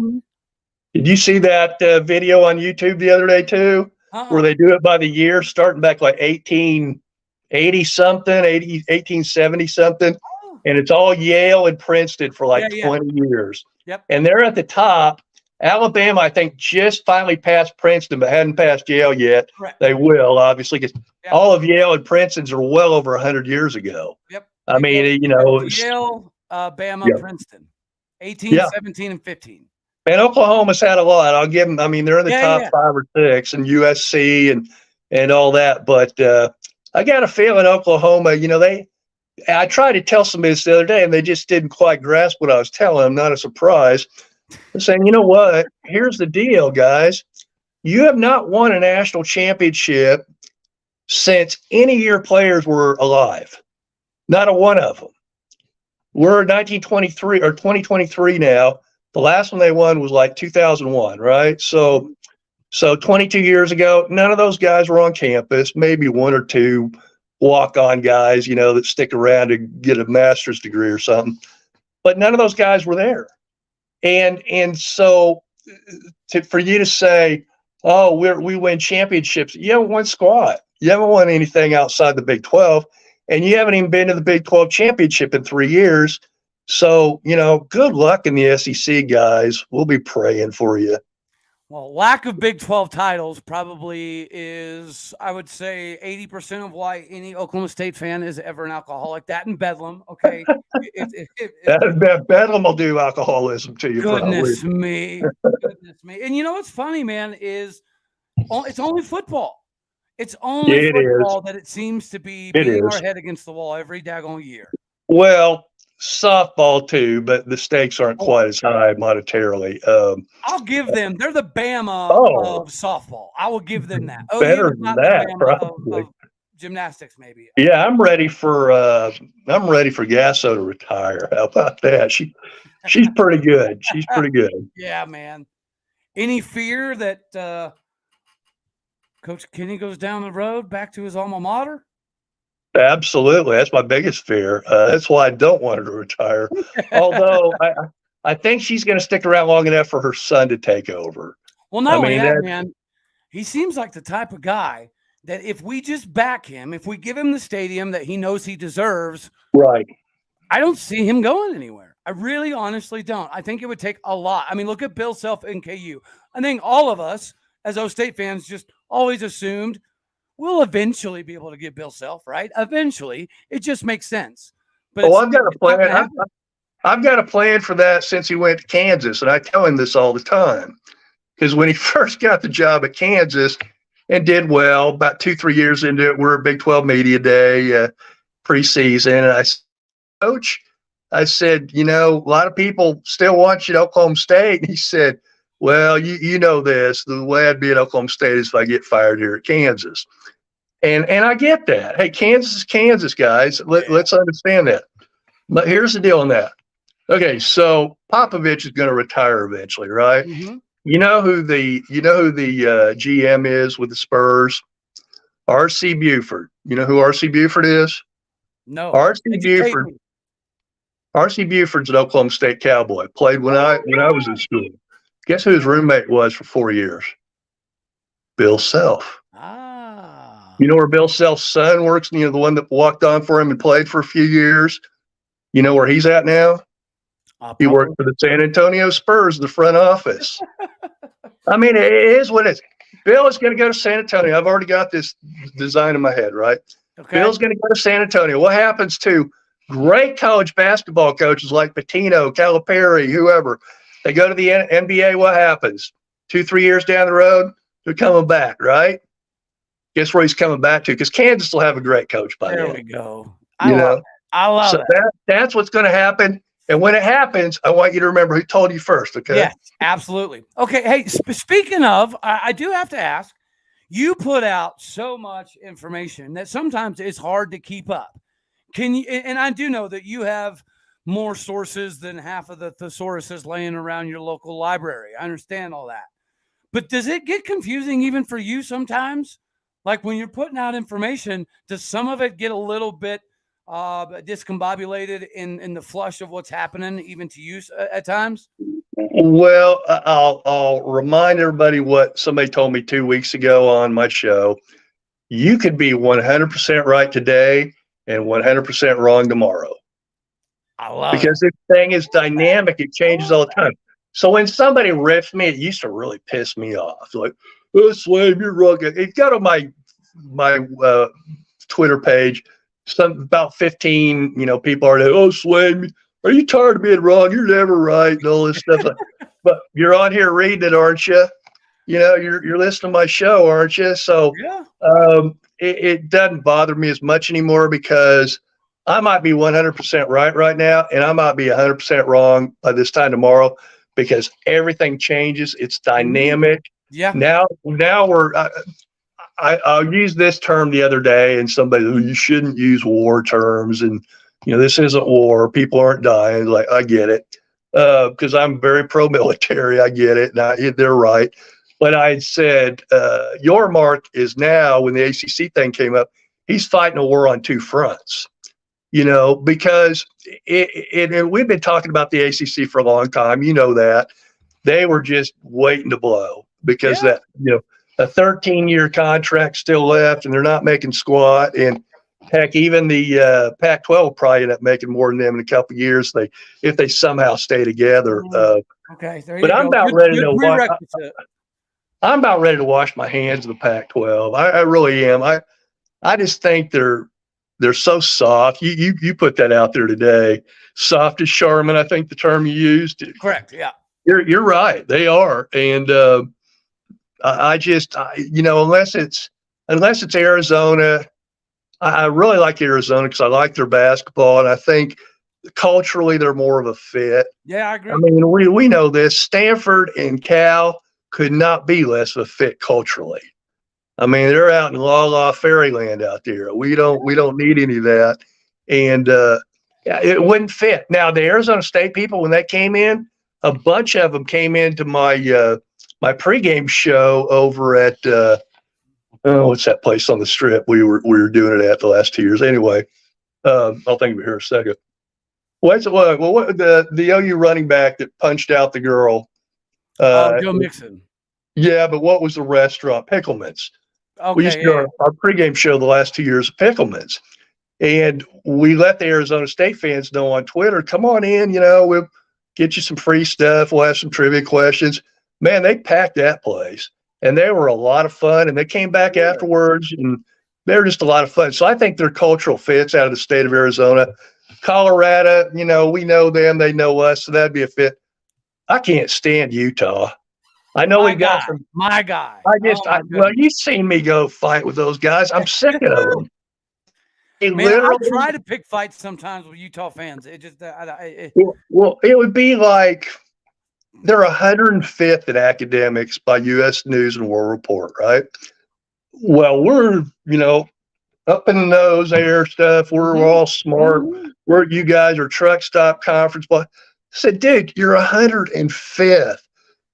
Did you see that video on YouTube the other day too, where they do it by the year, starting back like 1880 something, 1870 something, and it's all Yale and Princeton for like 20 years. Yep. And they're at the top. Alabama, I think, just finally passed Princeton, but hadn't passed Yale yet. Correct. They will, obviously, because all of Yale and Princeton's are well over 100 years ago. Yep. I mean, Yale, Bama, Princeton, 18, 17, and 15. And Oklahoma's had a lot. I'll give them. I mean, they're in the top 5 or 6, and USC and all that. But I got a feeling Oklahoma. I tried to tell somebody this the other day, and they just didn't quite grasp what I was telling them. Not a surprise. I'm saying, you know what? Here's the deal, guys. You have not won a national championship since any of your players were alive. Not a one of them. We're 1923 or 2023 now. The last one they won was like 2001, right? So 22 years ago, none of those guys were on campus. Maybe 1 or 2 walk-on guys, that stick around to get a master's degree or something. But none of those guys were there. And so for you to say, oh, we win championships, you haven't won squat. You haven't won anything outside the Big 12, and you haven't even been to the Big 12 championship in 3 years. So, good luck in the SEC, guys. We'll be praying for you. Well, lack of Big 12 titles probably is, I would say, 80% of why any Oklahoma State fan is ever an alcoholic. That and Bedlam, okay? Bedlam will do alcoholism to you. Goodness me. And you know what's funny, man, is it's only football. It's only football that it seems to be beating our head against the wall every daggone year. Well, softball too, but the stakes aren't quite as high monetarily. I'll give them. They're the Bama of softball. I will give them that. Better than that, probably. Of gymnastics, maybe. Yeah, I'm ready for Gasso to retire. How about that? She's pretty good. She's pretty good. Yeah, man. Any fear that Coach Kenny goes down the road back to his alma mater? Absolutely. That's my biggest fear. That's why I don't want her to retire. Although I think she's going to stick around long enough for her son to take over. Well, not I only mean, that, man, he seems like the type of guy that if we just back him, if we give him the stadium that he knows he deserves, right. I don't see him going anywhere. I really honestly don't. I think it would take a lot. I mean, look at Bill Self in KU. I think all of us as O State fans just always assumed we'll eventually be able to get Bill Self, right? Eventually. It just makes sense. But Oh, I've got a it's not gonna plan. happen. I've got a plan for that since he went to Kansas, and I tell him this all the time. Because when he first got the job at Kansas and did well, about 2-3 years into it, we're at Big 12 Media Day preseason, and I said, Coach, I said, a lot of people still want you at Oklahoma State. And he said, well, you know this. The way I'd be at Oklahoma State is if I get fired here at Kansas. And I get that. Hey, Kansas is Kansas, guys. Let's understand that. But here's the deal on that. Okay, so Popovich is going to retire eventually, right? Mm-hmm. You know who the GM is with the Spurs? R.C. Buford. You know who R.C. Buford is? No. R.C. Buford's an Oklahoma State Cowboy. Played when I was in school. Guess who his roommate was for 4 years? Bill Self. Ah. You know where Bill Self's son works? The one that walked on for him and played for a few years. You know where he's at now? He worked for the San Antonio Spurs, the front office. I mean, it is what it is. Bill is going to go to San Antonio. I've already got this design in my head, right? Okay. Bill's going to go to San Antonio. What happens to great college basketball coaches like Pitino, Calipari, whoever? They go to the NBA. What happens? 2-3 years down the road, they're coming back, right? Guess where he's coming back to? Because Kansas will have a great coach by then. There we go. I love it. That's what's going to happen. And when it happens, I want you to remember who told you first, okay? Yes, absolutely. Okay, hey, speaking of, I do have to ask, you put out so much information that sometimes it's hard to keep up. Can you, and I do know that you have more sources than half of the thesauruses laying around your local library. I understand all that. But does it get confusing even for you sometimes? Like when you're putting out information, does some of it get a little bit discombobulated in the flush of what's happening, even to you at times? Well, I'll remind everybody what somebody told me 2 weeks ago on my show. You could be 100% right today and 100% wrong tomorrow. I love because this thing is dynamic. It changes all the time. So when somebody riffs me, it used to really piss me off. Like, oh, Swaim, you're wrong. It got on my Twitter page. About 15, people are like, oh, Swaim, are you tired of being wrong? You're never right and all this stuff. But you're on here reading it, aren't you? You're listening to my show, aren't you? So Yeah. It doesn't bother me as much anymore because I might be 100% right now, and I might be 100% wrong by this time tomorrow because everything changes. It's dynamic. Yeah. Now we're. I'll use this term the other day, and somebody, you shouldn't use war terms, and this isn't war. People aren't dying. Like, I get it, because I'm very pro-military. I get it, and they're right. But I said, your mark is now, when the ACC thing came up, he's fighting a war on two fronts. Because we've been talking about the ACC for a long time. That they were just waiting to blow because that a 13-year contract still left, and they're not making squat. And heck, even the Pac-12 probably end up making more than them in a couple of years if they somehow stay together. Okay, there you but go. I'm about ready to. I'm about ready to wash my hands of the Pac-12. I really am. I just think they're so soft. You put that out there today. Soft as Charmin, I think the term you used. Correct. Yeah. You're right. They are. And unless it's Arizona, I really like Arizona because I like their basketball, and I think culturally they're more of a fit. Yeah, I agree. I mean, we know this. Stanford and Cal could not be less of a fit culturally. I mean, they're out in la fairyland out there. We don't need any of that. And it wouldn't fit. Now, the Arizona State people, when that came in, a bunch of them came into my my pregame show over at Oh, what's that place on the Strip? We were doing it at the last 2 years. Anyway, I'll think of it here in a second. What the OU running back that punched out the girl? Joe Mixon. Yeah, but what was the restaurant? Pickleman's. We used Okay, to do our pregame show the last 2 years of Pickleman's. And we let the Arizona State fans know on Twitter, come on in, we'll get you some free stuff. We'll have some trivia questions. Man, they packed that place. And they were a lot of fun. And they came back afterwards, and they were just a lot of fun. So I think they're cultural fits out of the state of Arizona. Colorado, we know them. They know us. So that'd be a fit. I can't stand Utah. I know we got some. My guy. Well, you've seen me go fight with those guys. I'm sick of them. I try to pick fights sometimes with Utah fans. It just it would be like they're 105th in academics by U.S. News and World Report, right? Well, we're up in the nose air stuff. We're all smart. You guys are truck stop conference. But I said, dude, you're 105th.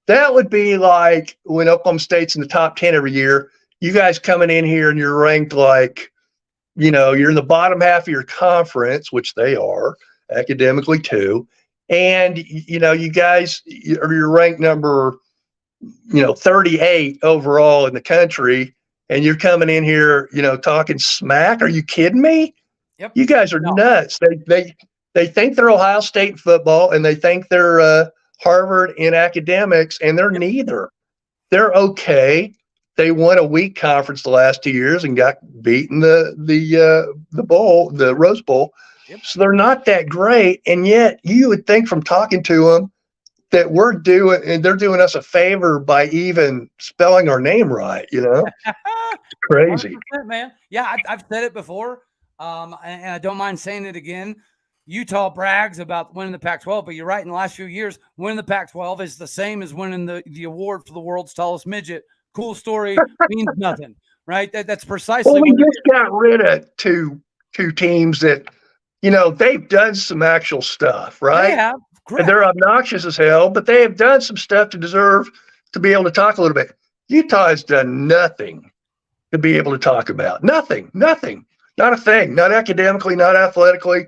That would be like when Oklahoma State's in the top 10 every year. You guys coming in here and you're ranked like, you're in the bottom half of your conference, which they are academically too. And, you guys, you're ranked number, 38 overall in the country. And you're coming in here, talking smack. Are you kidding me? Yep. You guys are nuts. They think they're Ohio State in football, and they think they're Harvard in academics, and they're neither. They're okay. They won a weak conference the last 2 years and got beaten the bowl, the Rose Bowl. Yep. So they're not that great. And yet you would think from talking to them that they're doing us a favor by even spelling our name right. It's crazy, man. Yeah, I've said it before, and I don't mind saying it again. Utah brags about winning the Pac-12, but you're right. In the last few years, winning the Pac-12 is the same as winning the award for the world's tallest midget. Cool story means nothing, right? That's precisely. Well, we just got rid of two teams that, they've done some actual stuff, right? They have. And they're obnoxious as hell, but they have done some stuff to deserve to be able to talk a little bit. Utah has done nothing to be able to talk about. Nothing. Not a thing. Not academically, not athletically.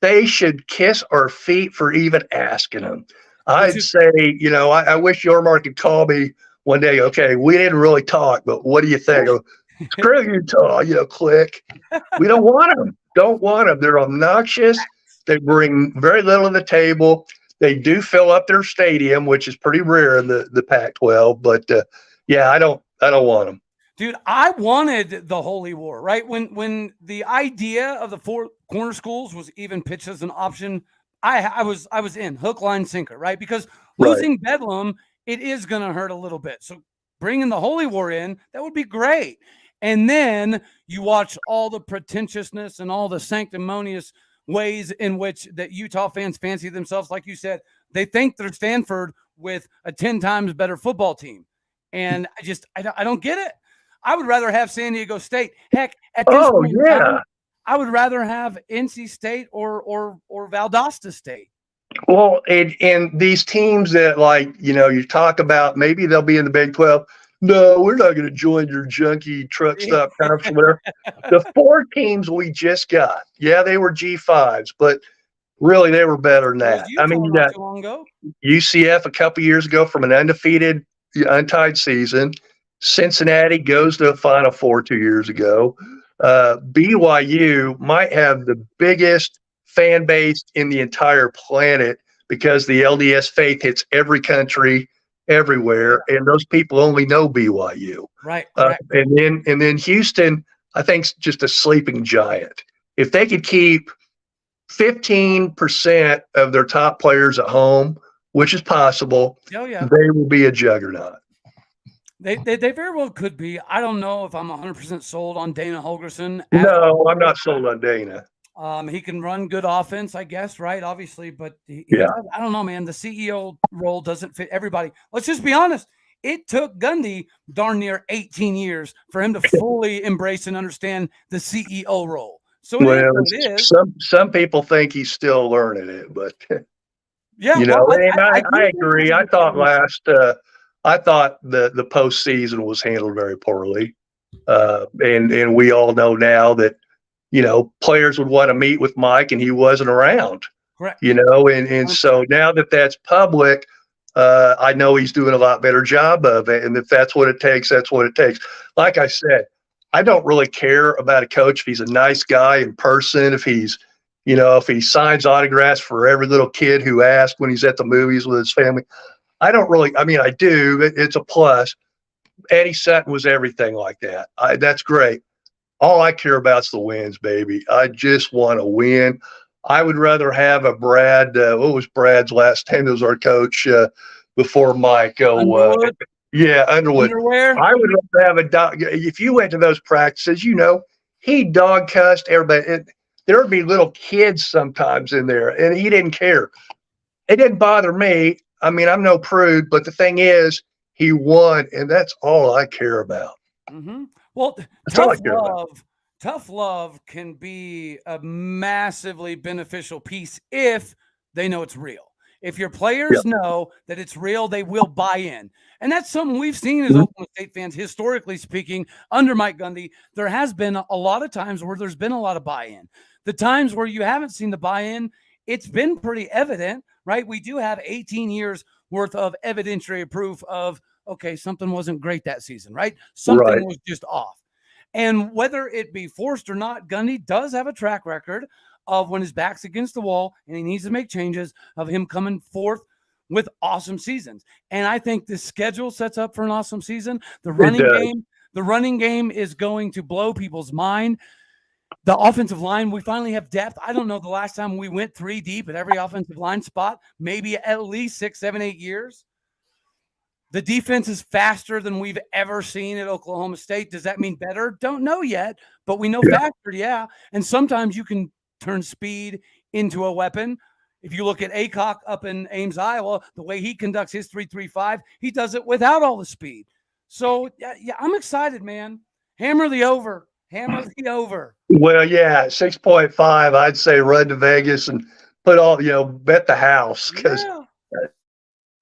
They should kiss our feet for even asking them. I'd say, I wish Yormark could call me one day. Okay, we didn't really talk, but what do you think? Screw Utah, click. We don't want them. Don't want them. They're obnoxious. They bring very little to the table. They do fill up their stadium, which is pretty rare in the Pac-12. But I don't want them. Dude, I wanted the Holy War, right? When the idea of the four corner schools was even pitched as an option, I was in hook, line, sinker, right? Because losing Bedlam, it is going to hurt a little bit. So bringing the Holy War in, that would be great. And then you watch all the pretentiousness and all the sanctimonious ways in which that Utah fans fancy themselves. Like you said, they think they're Stanford with a 10 times better football team. And I don't get it. I would rather have San Diego State. Heck, at this point, I would rather have NC State or Valdosta State. Well, and these teams that you talk about, maybe they'll be in the Big 12. No, we're not going to join your junky truck stop conference. Whatever. The 4 teams we just got, they were G5s, but really they were better than that. I mean, you got UCF a couple years ago from an undefeated, untied season. Cincinnati goes to the Final Four 2 years ago. BYU might have the biggest fan base in the entire planet because the LDS faith hits every country, everywhere, and those people only know BYU. Right. And then Houston, I think, is just a sleeping giant. If they could keep 15% of their top players at home, which is possible, they will be a juggernaut. They very well could be. I don't know if I'm 100% sold on Dana Holgorsen. No, I'm not sold on Dana. He can run good offense, I guess, right? Obviously, but I don't know, man. The CEO role doesn't fit everybody. Let's just be honest. It took Gundy darn near 18 years for him to fully embrace and understand the CEO role. So it is. Some people think he's still learning it, but I agree. I thought the postseason was handled very poorly. And we all know now that, players would want to meet with Mike and he wasn't around. Correct. And so now that that's public, I know he's doing a lot better job of it. And if that's what it takes, that's what it takes. Like I said, I don't really care about a coach if he's a nice guy in person, if he's, if he signs autographs for every little kid who asks when he's at the movies with his family. I do. It's a plus. Eddie Sutton was everything like that. That's great. All I care about is the wins, baby. I just want to win. I would rather have a Brad. What was Brad's last name? That was our coach before Mike. Underwood? Yeah, Underwood. Underwear? I would rather have a dog. If you went to those practices, he dog cussed everybody. There would be little kids sometimes in there, and he didn't care. It didn't bother me. I mean, I'm no prude, but the thing is, he won, and that's all I care about. Mm-hmm. Well, tough love can be a massively beneficial piece if they know it's real. If your players know that it's real, they will buy in. And that's something we've seen as Oklahoma State fans, historically speaking, under Mike Gundy. There has been a lot of times where there's been a lot of buy-in. The times where you haven't seen the buy-in, it's been pretty evident, right? We do have 18 years worth of evidentiary proof of, okay, something wasn't great that season, right? Something was just off. And whether it be forced or not, Gundy does have a track record of when his back's against the wall and he needs to make changes, of him coming forth with awesome seasons. And I think this schedule sets up for an awesome season. The running game is going to blow people's mind. The offensive line, we finally have depth. I don't know the last time we went 3 deep at every offensive line spot, maybe at least 6, 7, 8 years. The defense is faster than we've ever seen at Oklahoma State. Does that mean better? Don't know yet, but we know faster, yeah. And sometimes you can turn speed into a weapon. If you look at Aycock up in Ames, Iowa, the way he conducts his 3.35, he does it without all the speed. So, yeah, I'm excited, man. Hammer the over. Hammer the over. Well, yeah, 6.5, I'd say run to Vegas and put all, bet the house, because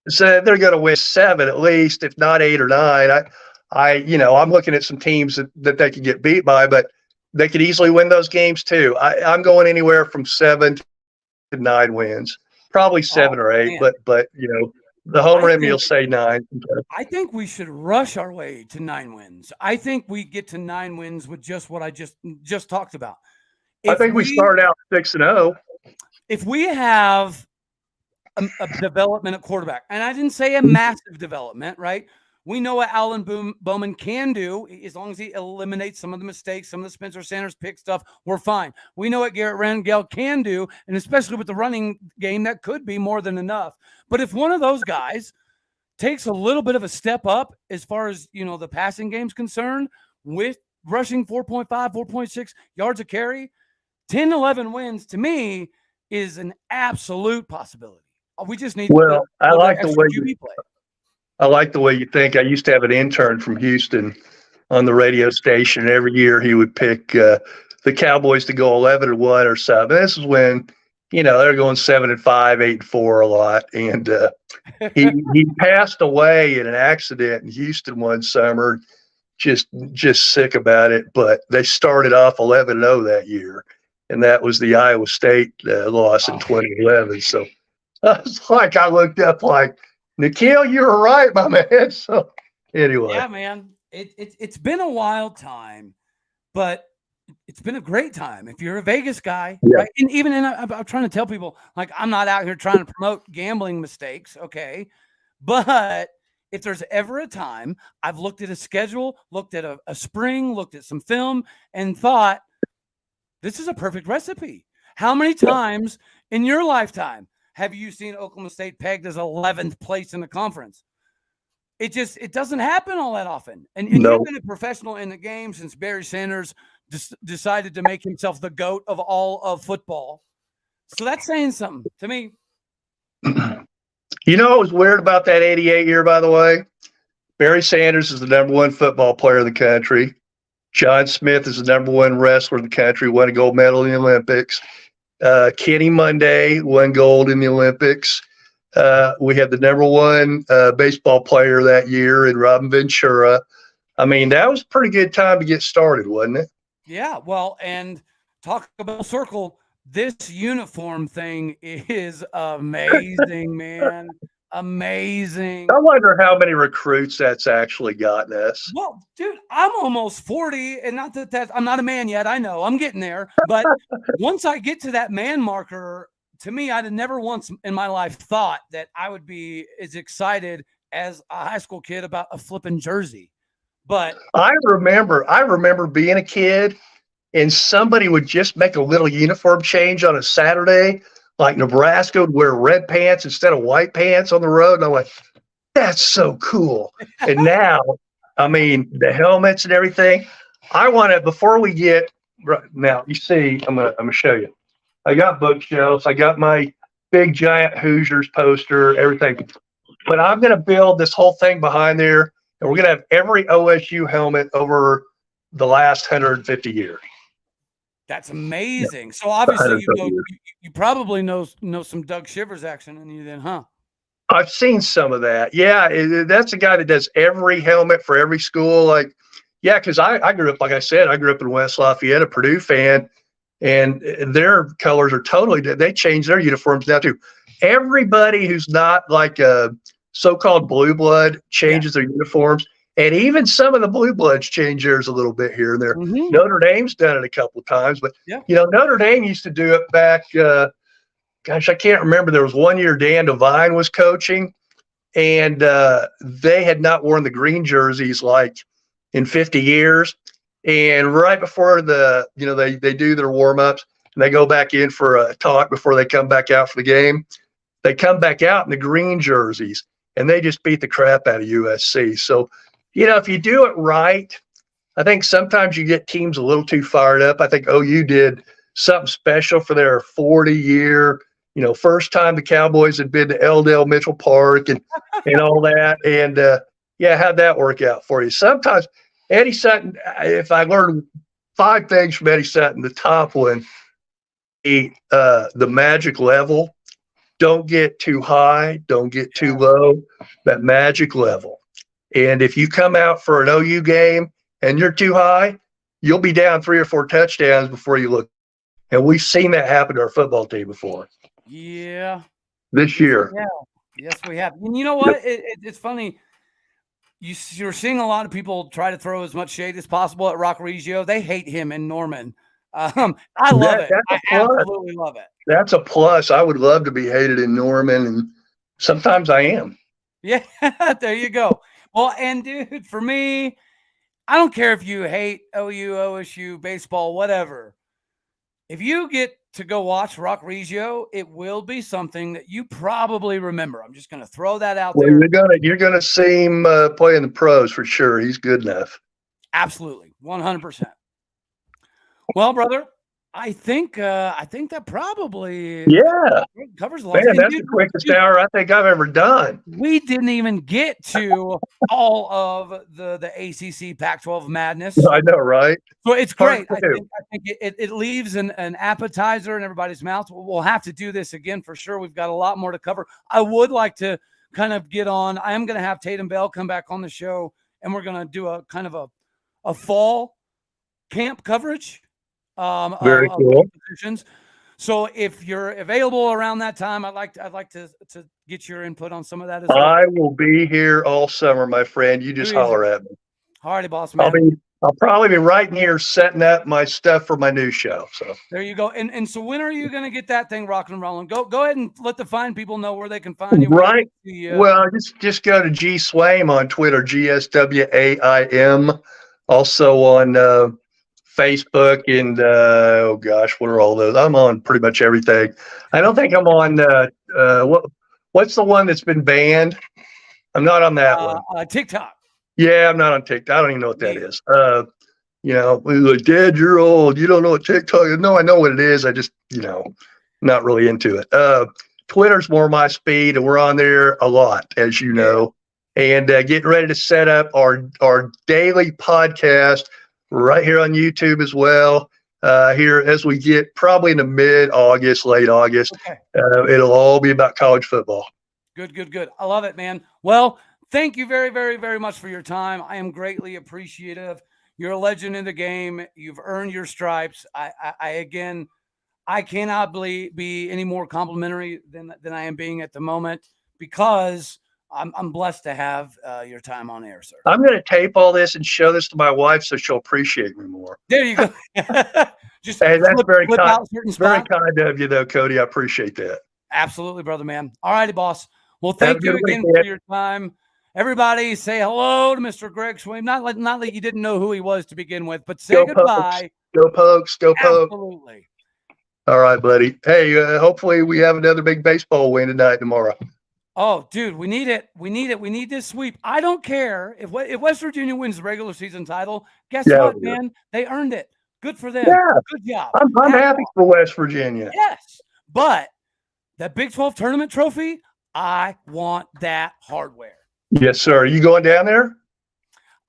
so they're going to win 7 at least, if not 8 or 9. I'm looking at some teams that they could get beat by, but they could easily win those games too. I'm going anywhere from 7 to 9 wins, probably 7 or 8, man. but the home rim, you'll say 9. I think we should rush our way to 9 wins. I think we get to 9 wins with just what I just talked about. I think we start out 6-0. If we have a development at quarterback, and I didn't say a massive development, right? We know what Alan Bowman can do as long as he eliminates some of the mistakes, some of the Spencer Sanders pick stuff. We're fine. We know what Garrett Rangel can do, and especially with the running game, that could be more than enough. But if one of those guys takes a little bit of a step up as far as the passing game's concerned, with rushing 4.5, 4.6 yards a carry, 10, 11 wins to me is an absolute possibility. We just need. Well, I like the way you play. I like the way you think. I used to have an intern from Houston on the radio station. Every year he would pick the Cowboys to go 11-1 or 7. This is when, they're going 7-5, 8-4 a lot. And he passed away in an accident in Houston one summer. Just sick about it. But they started off 11-0 that year, and that was the Iowa State loss in 2011. So I looked up like, Nikhil, you were right, my man. So anyway. Yeah, man. It's been a wild time, but it's been a great time. If you're a Vegas guy, right? And I'm trying to tell people, like, I'm not out here trying to promote gambling mistakes, okay? But if there's ever a time, I've looked at a schedule, looked at a spring, looked at some film, and thought, this is a perfect recipe. How many times in your lifetime have you seen Oklahoma State pegged as 11th place in the conference? It doesn't happen all that often. And you've been a professional in the game since Barry Sanders decided to make himself the GOAT of all of football. So that's saying something to me. What was weird about that 88 year, by the way? Barry Sanders is the #1 football player in the country. John Smith is the #1 wrestler in the country, won a gold medal in the Olympics. Kenny Monday won gold in the Olympics. We had the #1 baseball player that year in Robin Ventura. I mean, that was a pretty good time to get started, wasn't it? Yeah. Well, and talk about circle. This uniform thing is amazing, man. Amazing. I wonder how many recruits that's actually gotten us. Well, dude, I'm almost 40, and not that I'm not a man yet. I know I'm getting there, but once I get to that man marker, to me, I'd never once in my life thought that I would be as excited as a high school kid about a flipping jersey. But I remember being a kid, and somebody would just make a little uniform change on a Saturday, like Nebraska would wear red pants instead of white pants on the road. And I'm like, that's so cool. And now, I mean, the helmets and everything. I want to, before we get right now, you see, I'm gonna show you. I got bookshelves. I got my big giant Hoosiers poster, everything. But I'm gonna build this whole thing behind there, and we're gonna have every OSU helmet over the last 150 years. that's amazing. Yeah. So obviously, you probably know some Doug Shivers action in you then, huh? I've seen some of that. Yeah, that's a guy that does every helmet for every school. Like, yeah, because I grew up, like I said, I grew up in West Lafayette, a Purdue fan, and their colors are totally, they change their uniforms now too. Everybody who's not like a so-called blue blood changes their uniforms. And even some of the blue bloods change theirs a little bit here and there. Mm-hmm. Notre Dame's done it a couple of times, but Notre Dame used to do it back. Gosh, I can't remember. There was one year Dan Devine was coaching, and they had not worn the green jerseys like in 50 years. And right before they do their warm ups and they go back in for a talk before they come back out for the game. They come back out in the green jerseys, and they just beat the crap out of USC. So, if you do it right, I think sometimes you get teams a little too fired up. I think OU did something special for their 40-year, first time the Cowboys had been to Eldale Mitchell Park and all that. And, how'd that work out for you? Sometimes Eddie Sutton, if I learned 5 things from Eddie Sutton, the top one, the magic level. Don't get too high. Don't get too low. That magic level. And if you come out for an OU game and you're too high, you'll be down 3 or 4 touchdowns before you look. And we've seen that happen to our football team before. Yeah. This year. Yeah. Yes, we have. And you know what? It's funny. You're seeing a lot of people try to throw as much shade as possible at Rock Reggio. They hate him in Norman. I love it. I absolutely love it. That's a plus. I would love to be hated in Norman, and sometimes I am. Yeah, there you go. Well, and dude, for me, I don't care if you hate OU, OSU, baseball, whatever. If you get to go watch Rock Reggio, it will be something that you probably remember. I'm just going to throw that out there. You're gonna see him play in the pros for sure. He's good enough. Absolutely, 100%. Well, brother, I think that probably covers a lot. Man, that's the quickest hour I think I've ever done. We didn't even get to all of the ACC Pac-12 madness. I know, right? So it's great. I think it leaves an appetizer in everybody's mouth. We'll have to do this again for sure. We've got a lot more to cover. I would like to kind of get on. I am going to have Tatum Bell come back on the show, and we're going to do a kind of a fall camp coverage. Very cool. So if you're available around that time, I'd like to get your input on some of that as well. I will be here all summer, my friend. You just holler at me. All righty, boss man. I'll probably be right in here setting up my stuff for my new show. So there you go. And so when are you going to get that thing rocking and rolling? Go ahead and let the fine people know where they can find you. Right. Well, just go to G Swaim on Twitter, GSWAIM. Also on Facebook and what are all those? I'm on pretty much everything. I don't think I'm on what's the one that's been banned? I'm not on that one. TikTok. Yeah, I'm not on TikTok. I don't even know what that is. Like, Dad, you're old. You don't know what TikTok is. No, I know what it is. I just, not really into it. Twitter's more my speed, and we're on there a lot, as you know. And getting ready to set up our daily podcast right here on YouTube as well. Here as we get probably in the mid-August, late August, it'll all be about college football. Good. I love it, man. Well, thank you very, very, very much for your time. I am greatly appreciative. You're a legend in the game. You've earned your stripes. Again, I cannot be any more complimentary than I am being at the moment, because I'm blessed to have your time on air, sir. I'm going to tape all this and show this to my wife so she'll appreciate me more. There you go. Just Hey, that's very flip kind. out certain Very spots. kind of you, though, Cody. I appreciate that. Absolutely, brother, man. All righty, boss. Well, Have a thank you good again weekend. for your time. Everybody say hello to Mr. Greg Swaim. Not that you didn't know who he was to begin with, but say Go goodbye. Pokes. Go Pokes. Go Pokes. Absolutely. All right, buddy. Hey, hopefully we have another big baseball win tonight, tomorrow. Oh, dude, we need it. We need it. We need this sweep. I don't care if West Virginia wins the regular season title. Guess what, man? They earned it. Good for them. Yeah. Good job. I'm happy for West Virginia. Yes, but that Big 12 tournament trophy, I want that hardware. Yes, sir. Are you going down there?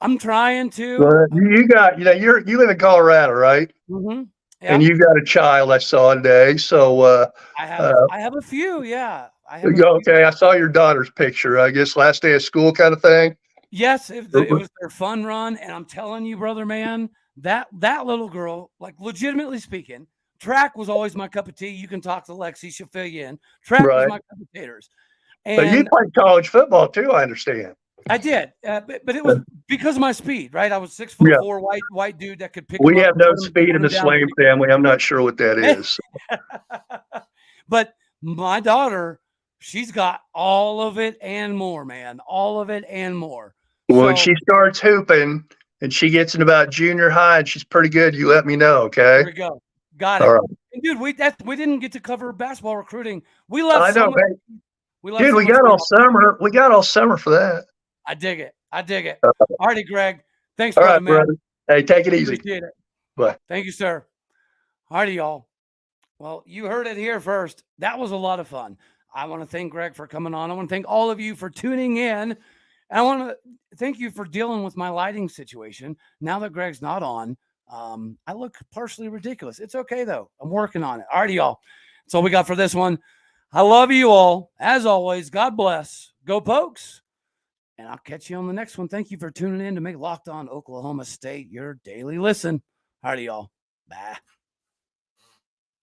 I'm trying to. You got, you live in Colorado, right? Mm-hmm. Yeah. And you've got a child I saw today. So I have a few. Yeah. Okay. I saw your daughter's picture, I guess last day of school kind of thing. Yes. It was their fun run. And I'm telling you, brother, man, that little girl, like legitimately speaking, track was always my cup of tea. You can talk to Lexi. She'll fill you in. Track was my cup of taters. And so you played college football too, I understand. I did, but it was because of my speed, right? I was 6'4", white dude that could pick. We have no speed in the Swaim family. I'm not sure what that is. But my daughter, she's got all of it and more, man. All of it and more. Well, when she starts hooping and she gets in about junior high and she's pretty good, you let me know, okay? There we go. Got it. All right. And dude, we didn't get to cover basketball recruiting. We left. I know, dude. We got all summer. We got all summer for that. I dig it. All righty, Greg. Thanks, all brother, right, man. brother. Hey, take it easy. Appreciate it. Bye. Thank you, sir. All righty, y'all. Well, you heard it here first. That was a lot of fun. I want to thank Greg for coming on. I want to thank all of you for tuning in. And I want to thank you for dealing with my lighting situation. Now that Greg's not on, I look partially ridiculous. It's okay, though. I'm working on it. All righty, y'all. That's all we got for this one. I love you all. As always, God bless. Go Pokes. And I'll catch you on the next one. Thank you for tuning in to make Locked On Oklahoma State your daily listen. All righty, y'all. Bye.